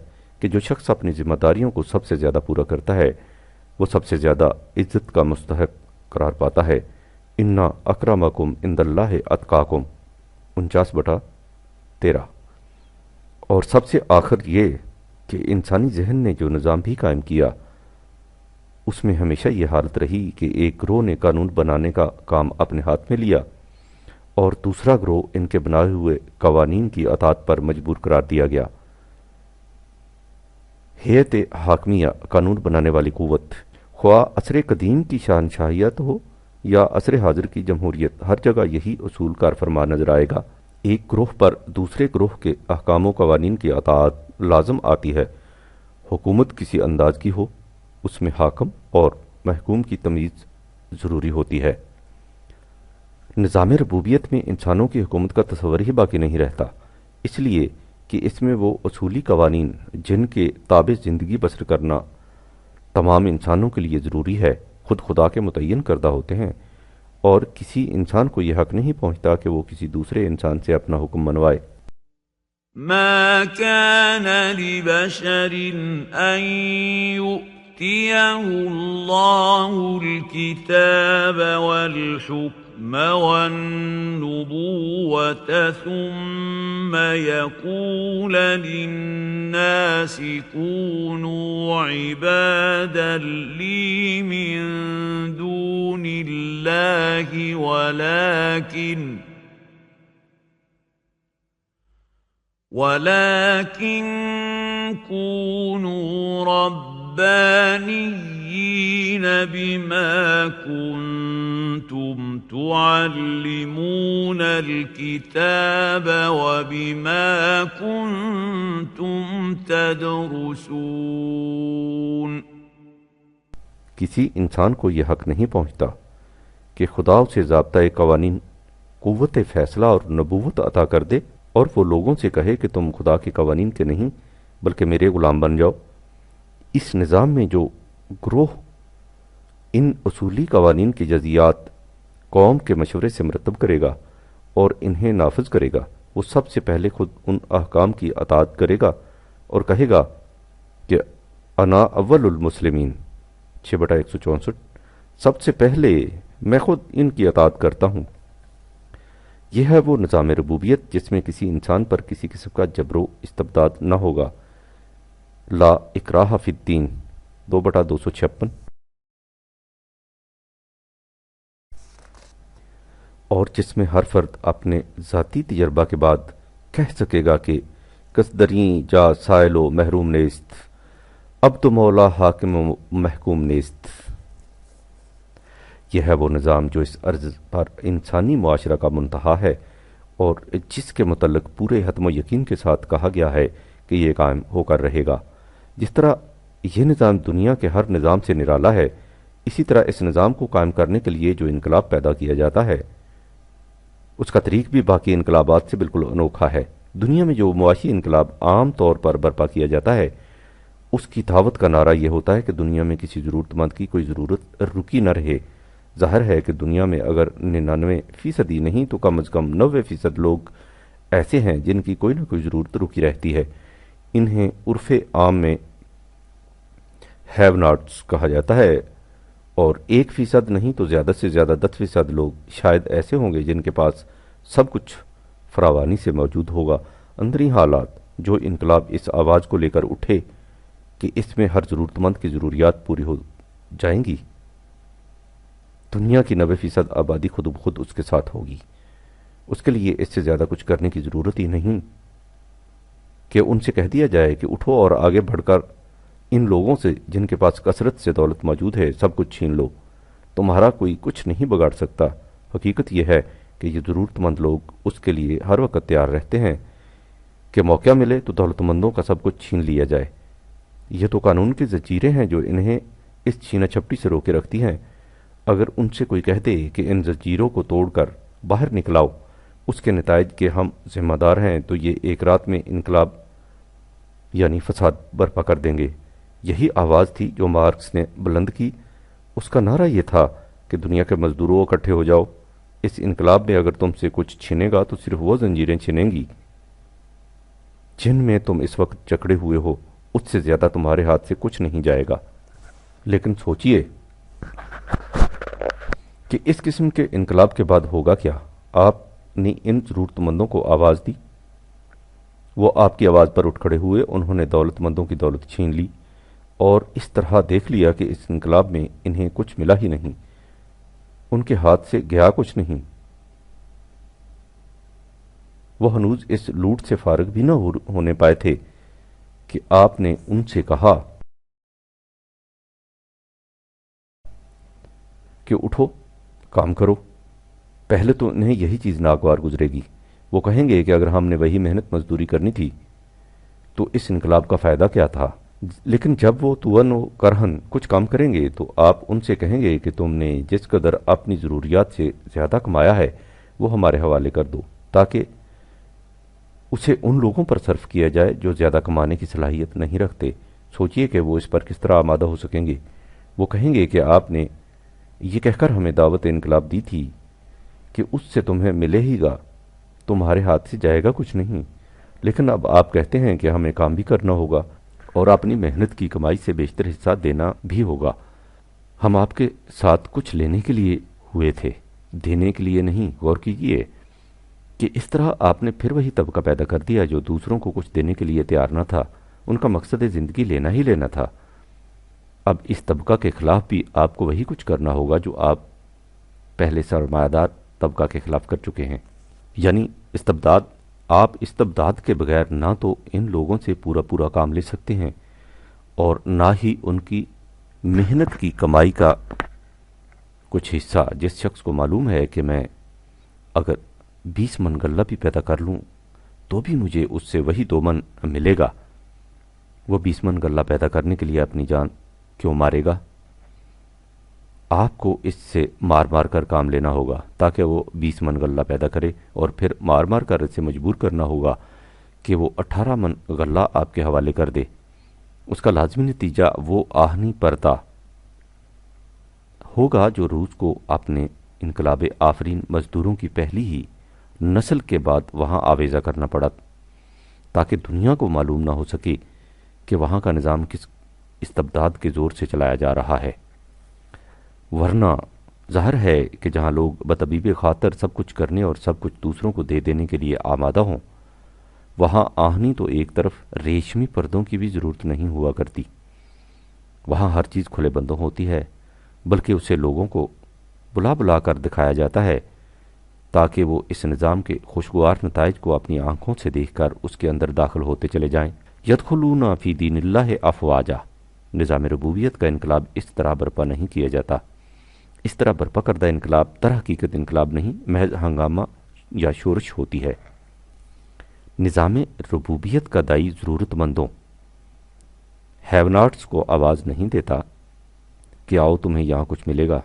کہ جو شخص اپنی ذمہ داریوں کو سب سے زیادہ پورا کرتا ہے وہ سب سے زیادہ عزت کا مستحق قرار پاتا ہے۔ اِنَّ أَكْرَمَكُمْ عِندَ اللَّهِ أَتْقَاكُمْ 49/13۔ اور سب سے آخر یہ کہ انسانی ذہن نے جو نظام بھی قائم کیا اس میں ہمیشہ یہ حالت رہی کہ ایک گروہ نے قانون بنانے کا کام اپنے ہاتھ میں لیا اور دوسرا گروہ ان کے بنائے ہوئے قوانین کی اطاعت پر مجبور قرار دیا گیا۔ ہیئت حاکمیہ، قانون بنانے والی قوت، خواہ عصر قدیم کی شہنشاہیت ہو یا عصر حاضر کی جمہوریت، ہر جگہ یہی اصول کار فرما نظر آئے گا۔ ایک گروہ پر دوسرے گروہ کے احکام و قوانین کی اطاعت لازم آتی ہے۔ حکومت کسی انداز کی ہو، اس میں حاکم اور محکوم کی تمیز ضروری ہوتی ہے۔ نظام ربوبیت میں انسانوں کی حکومت کا تصور ہی باقی نہیں رہتا، اس لیے کہ اس میں وہ اصولی قوانین جن کے تابع زندگی بسر کرنا تمام انسانوں کے لیے ضروری ہے خود خدا کے متعین کردہ ہوتے ہیں، اور کسی انسان کو یہ حق نہیں پہنچتا کہ وہ کسی دوسرے انسان سے اپنا حکم منوائے۔ ما كان لبشر أن يؤتيه الله الكتاب والحكم والنبوة ثم يقول للناس كونوا عبادا لي من دون الله ولكن كونوا ربانيين بما كنتم تعلمون الكتاب وبما كنتم تدرسون۔ کسی انسان کو یہ حق نہیں پہنچتا کہ خدا اسے ضابطۂ قوانین، قوت فیصلہ اور نبوت عطا کر دے اور وہ لوگوں سے کہے کہ تم خدا کے قوانین کے نہیں بلکہ میرے غلام بن جاؤ۔ اس نظام میں جو گروہ ان اصولی قوانین کی جزیات قوم کے مشورے سے مرتب کرے گا اور انہیں نافذ کرے گا، وہ سب سے پہلے خود ان احکام کی اطاعت کرے گا اور کہے گا کہ انا اول المسلمین 6/164، سب سے پہلے میں خود ان کی اطاعت کرتا ہوں۔ یہ ہے وہ نظام ربوبیت جس میں کسی انسان پر کسی قسم کا جبر و استبداد نہ ہوگا، لا اکراہ فی الدین 2/256، اور جس میں ہر فرد اپنے ذاتی تجربہ کے بعد کہہ سکے گا کہ قصدریں جا سائل و محروم نیست، اب تو مولا حاکم و محکوم نیست۔ یہ ہے وہ نظام جو اس عرض پر انسانی معاشرہ کا منتہا ہے اور جس کے متعلق پورے حتم و یقین کے ساتھ کہا گیا ہے کہ یہ قائم ہو کر رہے گا۔ جس طرح یہ نظام دنیا کے ہر نظام سے نرالا ہے، اسی طرح اس نظام کو قائم کرنے کے لیے جو انقلاب پیدا کیا جاتا ہے اس کا طریق بھی باقی انقلابات سے بالکل انوکھا ہے۔ دنیا میں جو معاشی انقلاب عام طور پر برپا کیا جاتا ہے اس کی دعوت کا نعرہ یہ ہوتا ہے کہ دنیا میں کسی ضرورت مند کی کوئی ضرورت رکی نہ رہے۔ ظاہر ہے کہ دنیا میں اگر 99% ہی نہیں تو کم از کم 90% لوگ ایسے ہیں جن کی کوئی نہ کوئی ضرورت رکی رہتی ہے۔ انہیں عرف عام میں ہیو ناٹس کہا جاتا ہے، اور 1% نہیں تو زیادہ سے زیادہ 10% لوگ شاید ایسے ہوں گے جن کے پاس سب کچھ فراوانی سے موجود ہوگا۔ اندری حالات جو انقلاب اس آواز کو لے کر اٹھے کہ اس میں ہر ضرورت مند کی ضروریات پوری ہو جائیں گی، دنیا کی 90% آبادی خود بخود اس کے ساتھ ہوگی۔ اس کے لیے اس سے زیادہ کچھ کرنے کی ضرورت ہی نہیں کہ ان سے کہہ دیا جائے کہ اٹھو اور آگے بڑھ کر ان لوگوں سے جن کے پاس کثرت سے دولت موجود ہے سب کچھ چھین لو، تمہارا کوئی کچھ نہیں بگاڑ سکتا۔ حقیقت یہ ہے کہ یہ ضرورت مند لوگ اس کے لیے ہر وقت تیار رہتے ہیں کہ موقع ملے تو دولت مندوں کا سب کچھ چھین لیا جائے۔ یہ تو قانون کی زنجیریں ہیں جو انہیں اس چھینا چھپٹی سے روکے رکھتی ہیں۔ اگر ان سے کوئی کہہ دے کہ ان زنجیروں کو توڑ کر باہر نکلاؤ، اس کے نتائج کے ہم ذمہ دار ہیں، تو یہ ایک رات میں انقلاب یعنی فساد برپا کر دیں گے۔ یہی آواز تھی جو مارکس نے بلند کی۔ اس کا نعرہ یہ تھا کہ دنیا کے مزدوروں اکٹھے ہو جاؤ، اس انقلاب میں اگر تم سے کچھ چھنے گا تو صرف وہ زنجیریں چھنیں گی جن میں تم اس وقت جکڑے ہوئے ہو، اس سے زیادہ تمہارے ہاتھ سے کچھ نہیں جائے گا۔ لیکن سوچئے کہ اس قسم کے انقلاب کے بعد ہوگا کیا؟ آپ نے ان ضرورت مندوں کو آواز دی، وہ آپ کی آواز پر اٹھ کھڑے ہوئے، انہوں نے دولت مندوں کی دولت چھین لی اور اس طرح دیکھ لیا کہ اس انقلاب میں انہیں کچھ ملا ہی نہیں، ان کے ہاتھ سے گیا کچھ نہیں۔ وہ ہنوز اس لوٹ سے فارغ بھی نہ ہونے پائے تھے کہ آپ نے ان سے کہا کہ اٹھو، کام کرو۔ پہلے تو انہیں یہی چیز ناگوار گزرے گی، وہ کہیں گے کہ اگر ہم نے وہی محنت مزدوری کرنی تھی تو اس انقلاب کا فائدہ کیا تھا؟ لیکن جب وہ تون و کرہن کچھ کام کریں گے تو آپ ان سے کہیں گے کہ تم نے جس قدر اپنی ضروریات سے زیادہ کمایا ہے وہ ہمارے حوالے کر دو تاکہ اسے ان لوگوں پر صرف کیا جائے جو زیادہ کمانے کی صلاحیت نہیں رکھتے۔ سوچئے کہ وہ اس پر کس طرح آمادہ ہو سکیں گے۔ وہ کہیں گے کہ آپ نے یہ کہہ کر ہمیں دعوت انقلاب دی تھی کہ اس سے تمہیں ملے ہی گا، تمہارے ہاتھ سے جائے گا کچھ نہیں، لیکن اب آپ کہتے ہیں کہ ہمیں کام بھی کرنا ہوگا اور اپنی محنت کی کمائی سے بیشتر حصہ دینا بھی ہوگا۔ ہم آپ کے ساتھ کچھ لینے کے لیے ہوئے تھے، دینے کے لیے نہیں۔ غور کیجیے کہ اس طرح آپ نے پھر وہی طبقہ پیدا کر دیا جو دوسروں کو کچھ دینے کے لیے تیار نہ تھا۔ ان کا مقصد زندگی لینا ہی لینا تھا۔ اب اس طبقہ کے خلاف بھی آپ کو وہی کچھ کرنا ہوگا جو آپ پہلے سرمایہ دار طبقہ کے خلاف کر چکے ہیں، یعنی استبداد۔ آپ استبداد کے بغیر نہ تو ان لوگوں سے پورا کام لے سکتے ہیں اور نہ ہی ان کی محنت کی کمائی کا کچھ حصہ۔ جس شخص کو معلوم ہے کہ میں اگر 20 من غلہ بھی پیدا کر لوں تو بھی مجھے اس سے وہی 2 من ملے گا، وہ 20 من غلہ پیدا کرنے کے لیے اپنی جان کیوں مارے گا؟ آپ کو اس سے مار کر کام لینا ہوگا تاکہ وہ 20 من غلہ پیدا کرے، اور پھر مار کر اسے مجبور کرنا ہوگا کہ وہ 18 من غلہ آپ کے حوالے کر دے۔ اس کا لازمی نتیجہ وہ آہنی پردہ ہوگا جو روس کو اپنے انقلاب آفرین مزدوروں کی پہلی ہی نسل کے بعد وہاں آویزہ کرنا پڑا، تاکہ دنیا کو معلوم نہ ہو سکے کہ وہاں کا نظام کس استبداد کے زور سے چلایا جا رہا ہے۔ ورنہ ظاہر ہے کہ جہاں لوگ بطبیب خاطر سب کچھ کرنے اور سب کچھ دوسروں کو دے دینے کے لیے آمادہ ہوں، وہاں آہنی تو ایک طرف ریشمی پردوں کی بھی ضرورت نہیں ہوا کرتی۔ وہاں ہر چیز کھلے بندوں ہوتی ہے، بلکہ اسے لوگوں کو بلا کر دکھایا جاتا ہے تاکہ وہ اس نظام کے خوشگوار نتائج کو اپنی آنکھوں سے دیکھ کر اس کے اندر داخل ہوتے چلے جائیں۔ یدخلون فی دین اللہ افواجا۔ نظام ربوبیت کا انقلاب اس طرح برپا نہیں کیا جاتا۔ اس طرح برپا کردہ انقلاب در حقیقت انقلاب نہیں، محض ہنگامہ یا شورش ہوتی ہے۔ نظام ربوبیت کا دائی ضرورت مندوں، ہیوناٹس کو آواز نہیں دیتا کہ آؤ تمہیں یہاں کچھ ملے گا۔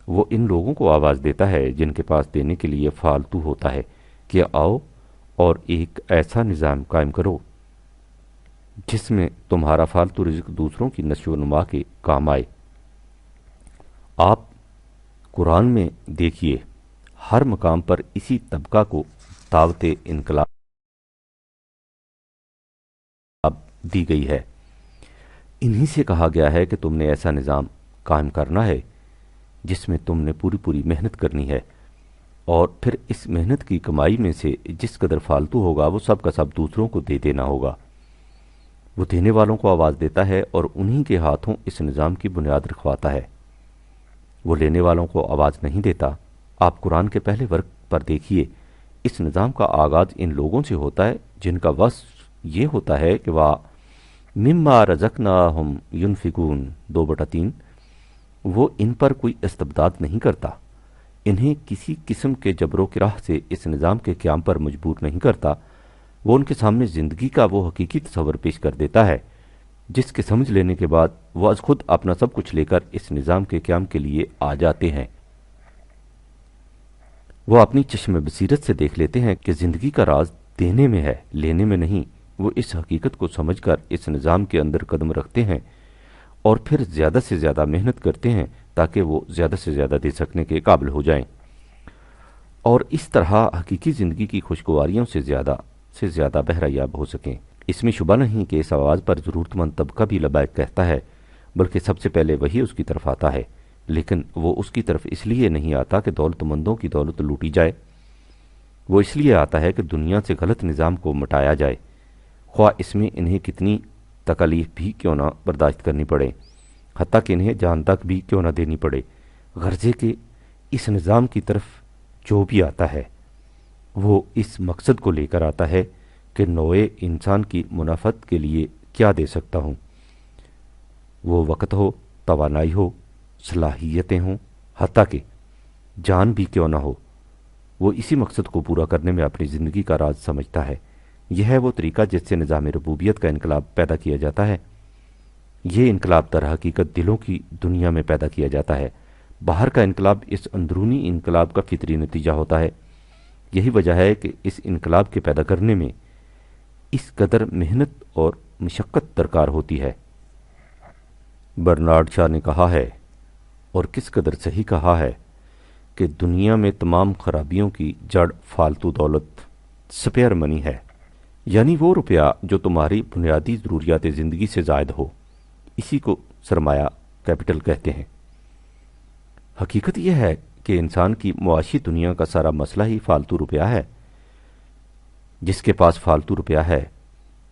وہ ان لوگوں کو آواز دیتا ہے جن کے پاس دینے کے لیے فالتو ہوتا ہے کہ آؤ اور ایک ایسا نظام قائم کرو جس میں تمہارا فالتو رزق دوسروں کی نشو و نما کے کام آئے۔ آپ قرآن میں دیکھیے، ہر مقام پر اسی طبقہ کو دعوت انقلاب دی گئی ہے۔ انہی سے کہا گیا ہے کہ تم نے ایسا نظام قائم کرنا ہے جس میں تم نے پوری محنت کرنی ہے، اور پھر اس محنت کی کمائی میں سے جس قدر فالتو ہوگا وہ سب کا سب دوسروں کو دے دینا ہوگا۔ وہ دینے والوں کو آواز دیتا ہے اور انہی کے ہاتھوں اس نظام کی بنیاد رکھواتا ہے۔ وہ لینے والوں کو آواز نہیں دیتا۔ آپ قرآن کے پہلے ورق پر دیکھیے، اس نظام کا آغاز ان لوگوں سے ہوتا ہے جن کا وصف یہ ہوتا ہے کہ وہ مما رزقناہم ینفقون 2/3۔ وہ ان پر کوئی استبداد نہیں کرتا، انہیں کسی قسم کے جبر و کراہ سے اس نظام کے قیام پر مجبور نہیں کرتا۔ وہ ان کے سامنے زندگی کا وہ حقیقی تصور پیش کر دیتا ہے جس کے سمجھ لینے کے بعد وہ از خود اپنا سب کچھ لے کر اس نظام کے قیام کے لیے آ جاتے ہیں۔ وہ اپنی چشم بصیرت سے دیکھ لیتے ہیں کہ زندگی کا راز دینے میں ہے، لینے میں نہیں۔ وہ اس حقیقت کو سمجھ کر اس نظام کے اندر قدم رکھتے ہیں اور پھر زیادہ سے زیادہ محنت کرتے ہیں تاکہ وہ زیادہ سے زیادہ دے سکنے کے قابل ہو جائیں، اور اس طرح حقیقی زندگی کی خوشگواریوں سے زیادہ بہرہ یاب ہو سکیں۔ اس میں شبہ نہیں کہ اس آواز پر ضرورت مند طبقہ بھی لبیک کہتا ہے، بلکہ سب سے پہلے وہی اس کی طرف آتا ہے، لیکن وہ اس کی طرف اس لیے نہیں آتا کہ دولت مندوں کی دولت لوٹی جائے۔ وہ اس لیے آتا ہے کہ دنیا سے غلط نظام کو مٹایا جائے، خواہ اس میں انہیں کتنی تکالیف بھی کیوں نہ برداشت کرنی پڑے، حتیٰ کہ انہیں جان تک بھی کیوں نہ دینی پڑے۔ غرضے کہ اس نظام کی طرف جو بھی آتا ہے وہ اس مقصد کو لے کر آتا ہے کہ نوع انسان کی منافعت کے لیے کیا دے سکتا ہوں، وہ وقت ہو، توانائی ہو، صلاحیتیں ہوں، حتیٰ کہ جان بھی کیوں نہ ہو۔ وہ اسی مقصد کو پورا کرنے میں اپنی زندگی کا راز سمجھتا ہے۔ یہ ہے وہ طریقہ جس سے نظام ربوبیت کا انقلاب پیدا کیا جاتا ہے۔ یہ انقلاب در حقیقت دلوں کی دنیا میں پیدا کیا جاتا ہے۔ باہر کا انقلاب اس اندرونی انقلاب کا فطری نتیجہ ہوتا ہے۔ یہی وجہ ہے کہ اس انقلاب کے پیدا کرنے میں اس قدر محنت اور مشقت درکار ہوتی ہے۔ برنارڈ شاہ نے کہا ہے، اور کس قدر صحیح کہا ہے، کہ دنیا میں تمام خرابیوں کی جڑ فالتو دولت، سپیئر منی ہے۔ یعنی وہ روپیہ جو تمہاری بنیادی ضروریات زندگی سے زائد ہو، اسی کو سرمایہ کیپٹل کہتے ہیں۔ حقیقت یہ ہے کہ انسان کی معاشی دنیا کا سارا مسئلہ ہی فالتو روپیہ ہے۔ جس کے پاس فالتو روپیہ ہے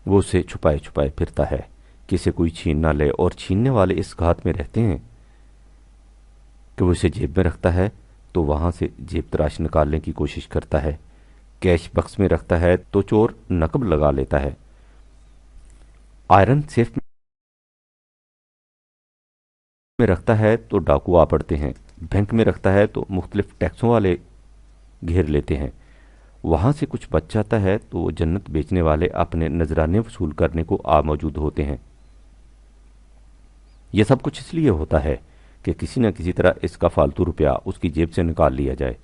وہ اسے چھپائے چھپائے پھرتا ہے کہ اسے کوئی چھین نہ لے، اور چھیننے والے اس گھات میں رہتے ہیں کہ وہ اسے جیب میں رکھتا ہے تو وہاں سے جیب تراش نکالنے کی کوشش کرتا ہے، کیش بکس میں رکھتا ہے تو چور نقب لگا لیتا ہے، آئرن سیف میں رکھتا ہے تو ڈاکو آ پڑتے ہیں، بینک میں رکھتا ہے تو مختلف ٹیکسوں والے گھیر لیتے ہیں، وہاں سے کچھ بچ جاتا ہے تو وہ جنت بیچنے والے اپنے نذرانے وصول کرنے کو آ موجود ہوتے ہیں۔ یہ سب کچھ اس لیے ہوتا ہے کہ کسی نہ کسی طرح اس کا فالتو روپیہ اس کی جیب سے نکال لیا جائے،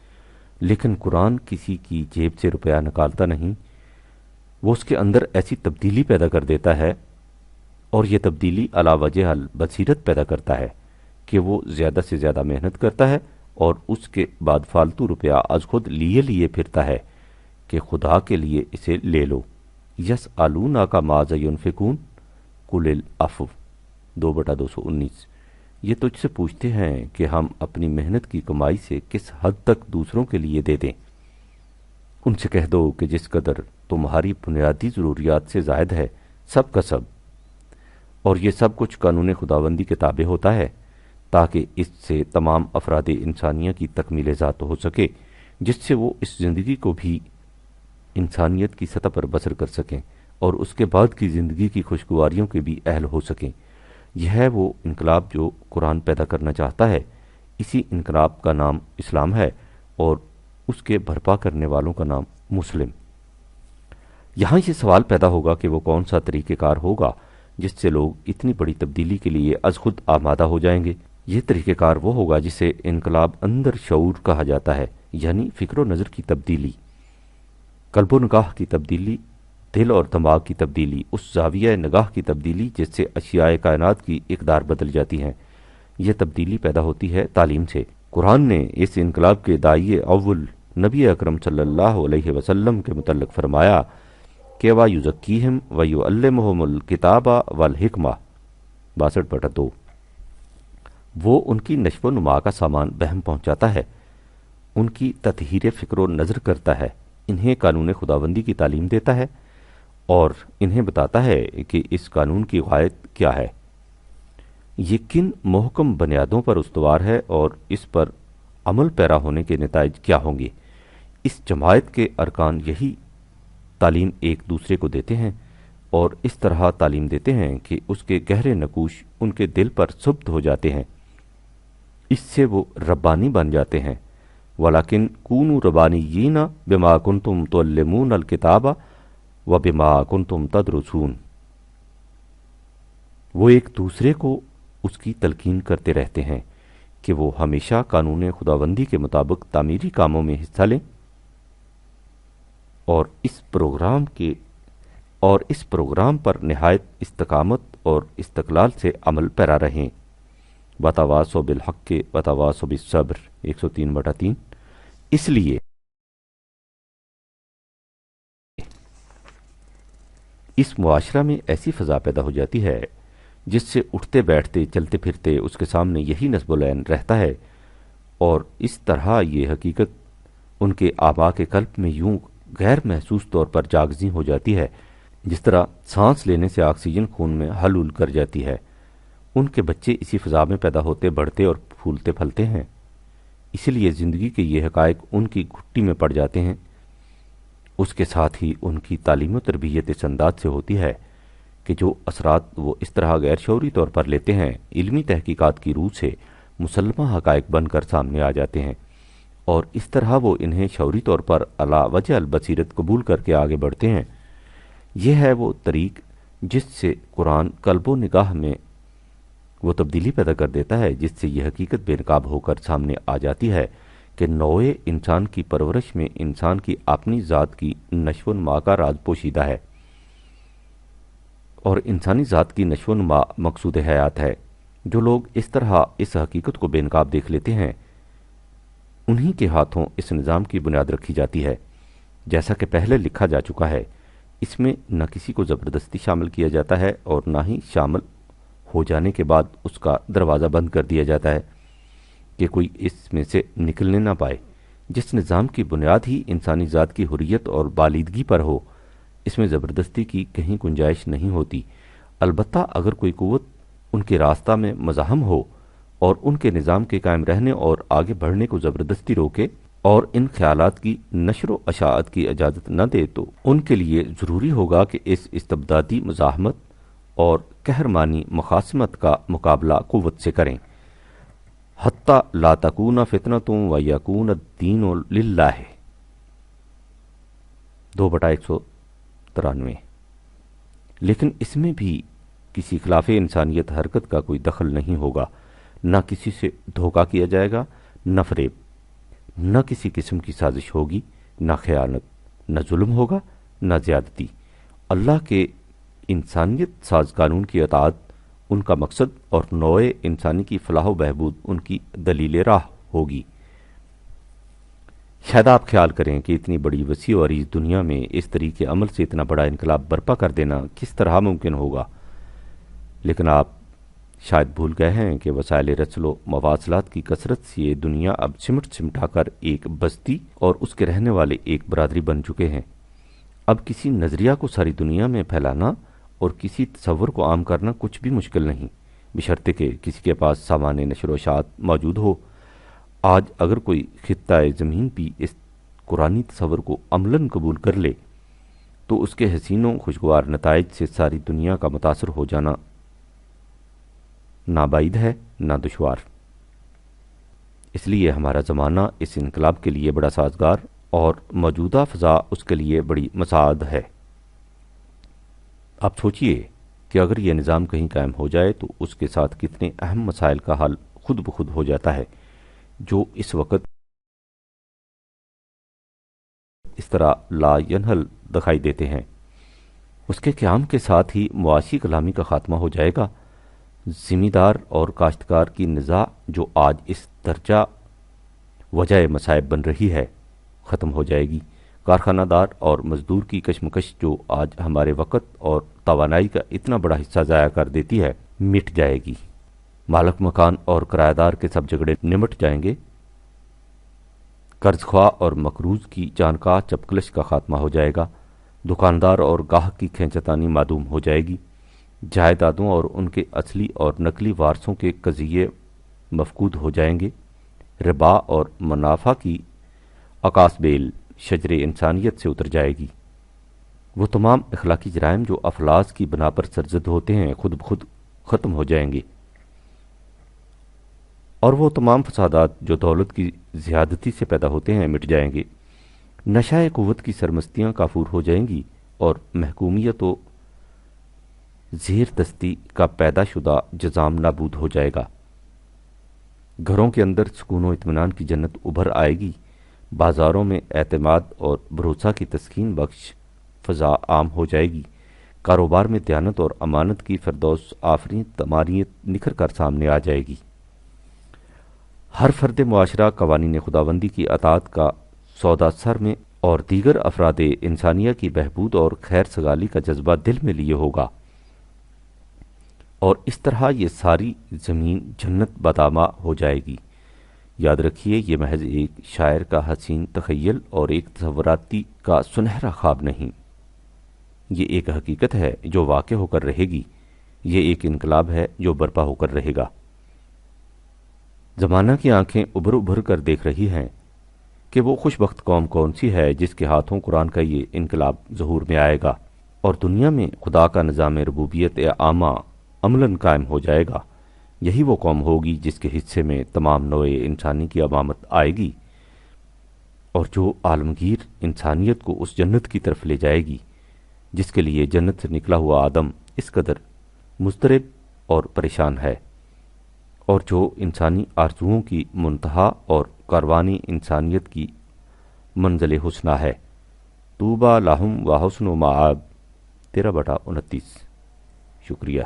لیکن قرآن کسی کی جیب سے روپیہ نکالتا نہیں، وہ اس کے اندر ایسی تبدیلی پیدا کر دیتا ہے، اور یہ تبدیلی علی وجہ البصیرت پیدا کرتا ہے کہ وہ زیادہ سے زیادہ محنت کرتا ہے، اور اس کے بعد فالتو روپیہ از خود لیے پھرتا ہے کہ خدا کے لیے اسے لے لو۔ یسألونک ماذا ینفقون قل العفو 2/219۔ یہ تجھ سے پوچھتے ہیں کہ ہم اپنی محنت کی کمائی سے کس حد تک دوسروں کے لیے دے دیں۔ ان سے کہہ دو کہ جس قدر تمہاری بنیادی ضروریات سے زائد ہے، سب کا سب، اور یہ سب کچھ قانون خداوندی کے تابع ہوتا ہے تاکہ اس سے تمام افراد انسانیہ کی تکمیل ذات ہو سکے، جس سے وہ اس زندگی کو بھی انسانیت کی سطح پر بسر کر سکیں اور اس کے بعد کی زندگی کی خوشگواریوں کے بھی اہل ہو سکیں۔ یہ ہے وہ انقلاب جو قرآن پیدا کرنا چاہتا ہے۔ اسی انقلاب کا نام اسلام ہے اور اس کے برپا کرنے والوں کا نام مسلم۔ یہاں یہ سوال پیدا ہوگا کہ وہ کون سا طریقہ کار ہوگا جس سے لوگ اتنی بڑی تبدیلی کے لیے از خود آمادہ ہو جائیں گے۔ یہ طریقہ کار وہ ہوگا جسے انقلاب اندر شعور کہا جاتا ہے، یعنی فکر و نظر کی تبدیلی، قلب و نگاہ کی تبدیلی، دل اور دماغ کی تبدیلی، اس زاویہ نگاہ کی تبدیلی جس سے اشیاء کائنات کی اقدار بدل جاتی ہیں۔ یہ تبدیلی پیدا ہوتی ہے تعلیم سے۔ قرآن نے اس انقلاب کے داعی اول نبی اکرم صلی اللہ علیہ وسلم کے متعلق فرمایا کہ وَيُزَكِّيهِمْ وَيُعَلِّمُهُمُ الْكِتَابَ وَالْحِكْمَةَ 62/2۔ وہ ان کی نشو و نما کا سامان بہم پہنچاتا ہے، ان کی تطہیر فکر و نظر کرتا ہے، انہیں قانون خداوندی کی تعلیم دیتا ہے اور انہیں بتاتا ہے کہ اس قانون کی غایت کیا ہے، یہ کن محکم بنیادوں پر استوار ہے اور اس پر عمل پیرا ہونے کے نتائج کیا ہوں گے۔ اس جماعت کے ارکان یہی تعلیم ایک دوسرے کو دیتے ہیں اور اس طرح تعلیم دیتے ہیں کہ اس کے گہرے نقوش ان کے دل پر ثبت ہو جاتے ہیں، اس سے وہ ربانی بن جاتے ہیں۔ وَلَكِنْ كُونُوا رَبَّانِيِّينَ بِمَا كُنْتُمْ تُعَلِّمُونَ الْكِتَابَ وَبِمَا كُنْتُمْ تَدْرُسُونَ۔ وہ ایک دوسرے کو اس کی تلقین کرتے رہتے ہیں کہ وہ ہمیشہ قانون خداوندی کے مطابق تعمیری کاموں میں حصہ لیں اور اس پروگرام پر نہایت استقامت اور استقلال سے عمل پیرا رہیں۔ وَتَوَاصَوْا بِالْحَقِّ وَتَوَاصَوْا بِالصَّبْرِ 103/3۔ اس لیے اس معاشرہ میں ایسی فضا پیدا ہو جاتی ہے جس سے اٹھتے بیٹھتے چلتے پھرتے اس کے سامنے یہی نصب العین رہتا ہے، اور اس طرح یہ حقیقت ان کے آبا کے قلب میں یوں غیر محسوس طور پر جاگزیں ہو جاتی ہے جس طرح سانس لینے سے آکسیجن خون میں حلول کر جاتی ہے۔ ان کے بچے اسی فضا میں پیدا ہوتے بڑھتے اور پھولتے پھلتے ہیں، اسی لیے زندگی کے یہ حقائق ان کی گھٹی میں پڑ جاتے ہیں۔ اس کے ساتھ ہی ان کی تعلیم و تربیت اس انداز سے ہوتی ہے کہ جو اثرات وہ اس طرح غیر شعوری طور پر لیتے ہیں علمی تحقیقات کی روح سے مسلمہ حقائق بن کر سامنے آ جاتے ہیں، اور اس طرح وہ انہیں شعوری طور پر علی وجہ البصیرت قبول کر کے آگے بڑھتے ہیں۔ یہ ہے وہ طریق جس سے قرآن قلب و نگاہ میں وہ تبدیلی پیدا کر دیتا ہے جس سے یہ حقیقت بے نقاب ہو کر سامنے آ جاتی ہے کہ نوع انسان کی پرورش میں انسان کی اپنی ذات کی نشو و نما کا راز پوشیدہ ہے، اور انسانی ذات کی نشو و نما مقصود حیات ہے۔ جو لوگ اس طرح اس حقیقت کو بے نقاب دیکھ لیتے ہیں انہی کے ہاتھوں اس نظام کی بنیاد رکھی جاتی ہے۔ جیسا کہ پہلے لکھا جا چکا ہے، اس میں نہ کسی کو زبردستی شامل کیا جاتا ہے اور نہ ہی شامل ہو جانے کے بعد اس کا دروازہ بند کر دیا جاتا ہے کہ کوئی اس میں سے نکلنے نہ پائے۔ جس نظام کی بنیاد ہی انسانی ذات کی حریت اور بالیدگی پر ہو، اس میں زبردستی کی کہیں گنجائش نہیں ہوتی۔ البتہ اگر کوئی قوت ان کے راستہ میں مزاحم ہو اور ان کے نظام کے قائم رہنے اور آگے بڑھنے کو زبردستی روکے اور ان خیالات کی نشر و اشاعت کی اجازت نہ دے، تو ان کے لیے ضروری ہوگا کہ اس استبدادی مزاحمت اور قہرمانی مخاصمت کا مقابلہ قوت سے کریں، حتی لا تکون فتنۃ و یکون الدین للہ 2/193۔ لیکن اس میں بھی کسی خلاف انسانیت حرکت کا کوئی دخل نہیں ہوگا، نہ کسی سے دھوکہ کیا جائے گا، نہ فریب، نہ کسی قسم کی سازش ہوگی، نہ خیانت، نہ ظلم ہوگا، نہ زیادتی۔ اللہ کے انسانیت ساز قانون کی اطاعت ان کا مقصد اور نوع انسانی کی فلاح و بہبود ان کی دلیل راہ ہوگی۔ شاید آپ خیال کریں کہ اتنی بڑی وسیع و عریض دنیا میں اس طریقے عمل سے اتنا بڑا انقلاب برپا کر دینا کس طرح ممکن ہوگا، لیکن آپ شاید بھول گئے ہیں کہ وسائل رسل و مواصلات کی کثرت سے یہ دنیا اب سمٹا کر ایک بستی اور اس کے رہنے والے ایک برادری بن چکے ہیں۔ اب کسی نظریہ کو ساری دنیا میں پھیلانا اور کسی تصور کو عام کرنا کچھ بھی مشکل نہیں، بشرطے کہ کسی کے پاس سامان نشر و اشاعت موجود ہو۔ آج اگر کوئی خطہ زمین بھی اس قرآنی تصور کو عملاً قبول کر لے تو اس کے حسین و خوشگوار نتائج سے ساری دنیا کا متاثر ہو جانا نہ بعید ہے نہ دشوار۔ اس لیے ہمارا زمانہ اس انقلاب کے لیے بڑا سازگار اور موجودہ فضا اس کے لیے بڑی مساعد ہے۔ آپ سوچئے کہ اگر یہ نظام کہیں قائم ہو جائے تو اس کے ساتھ کتنے اہم مسائل کا حل خود بخود ہو جاتا ہے جو اس وقت اس طرح لا ینحل دکھائی دیتے ہیں۔ اس کے قیام کے ساتھ ہی معاشی غلامی کا خاتمہ ہو جائے گا۔ زمیندار اور کاشتکار کی نزاع جو آج اس درجہ وجہ مصائب بن رہی ہے ختم ہو جائے گی۔ کارخانہ دار اور مزدور کی کشمکش جو آج ہمارے وقت اور توانائی کا اتنا بڑا حصہ ضائع کر دیتی ہے مٹ جائے گی۔ مالک مکان اور کرایہ دار کے سب جھگڑے نمٹ جائیں گے۔ قرض خواہ اور مقروض کی جانکاہ چپکلش کا خاتمہ ہو جائے گا۔ دکاندار اور گاہک کی کھینچتانی معدوم ہو جائے گی۔ جائیدادوں اور ان کے اصلی اور نقلی وارثوں کے قضیے مفقود ہو جائیں گے۔ ربا اور منافع کی عکاس بیل شجر انسانیت سے اتر جائے گی۔ وہ تمام اخلاقی جرائم جو افلاس کی بنا پر سرزد ہوتے ہیں خود بخود ختم ہو جائیں گے، اور وہ تمام فسادات جو دولت کی زیادتی سے پیدا ہوتے ہیں مٹ جائیں گے۔ نشہ قوت کی سرمستیاں کافور ہو جائیں گی اور محکومیت و زیر دستی کا پیدا شدہ جزام نابود ہو جائے گا۔ گھروں کے اندر سکون و اطمینان کی جنت ابھر آئے گی۔ بازاروں میں اعتماد اور بھروسہ کی تسکین بخش فضا عام ہو جائے گی۔ کاروبار میں دیانت اور امانت کی فردوس آفرین تماریت نکھر کر سامنے آ جائے گی۔ ہر فرد معاشرہ قوانین خداوندی کی اطاعت کا سودا سر میں اور دیگر افراد انسانیہ کی بہبود اور خیر سگالی کا جذبہ دل میں لیے ہوگا، اور اس طرح یہ ساری زمین جنت بدامہ ہو جائے گی۔ یاد رکھیے، یہ محض ایک شاعر کا حسین تخیل اور ایک تصوراتی کا سنہرا خواب نہیں، یہ ایک حقیقت ہے جو واقع ہو کر رہے گی۔ یہ ایک انقلاب ہے جو برپا ہو کر رہے گا۔ زمانہ کی آنکھیں ابھر ابھر کر دیکھ رہی ہیں کہ وہ خوش بخت قوم کون سی ہے جس کے ہاتھوں قرآن کا یہ انقلاب ظہور میں آئے گا اور دنیا میں خدا کا نظام ربوبیت عامہ عملاً قائم ہو جائے گا۔ یہی وہ قوم ہوگی جس کے حصے میں تمام نوع انسانی کی امامت آئے گی اور جو عالمگیر انسانیت کو اس جنت کی طرف لے جائے گی جس کے لیے جنت سے نکلا ہوا آدم اس قدر مضطرب اور پریشان ہے، اور جو انسانی آرزوؤں کی منتہا اور کاروانی انسانیت کی منزل حسنہ ہے۔ طوبیٰ لہم و حسن مآب 13/29۔ شکریہ۔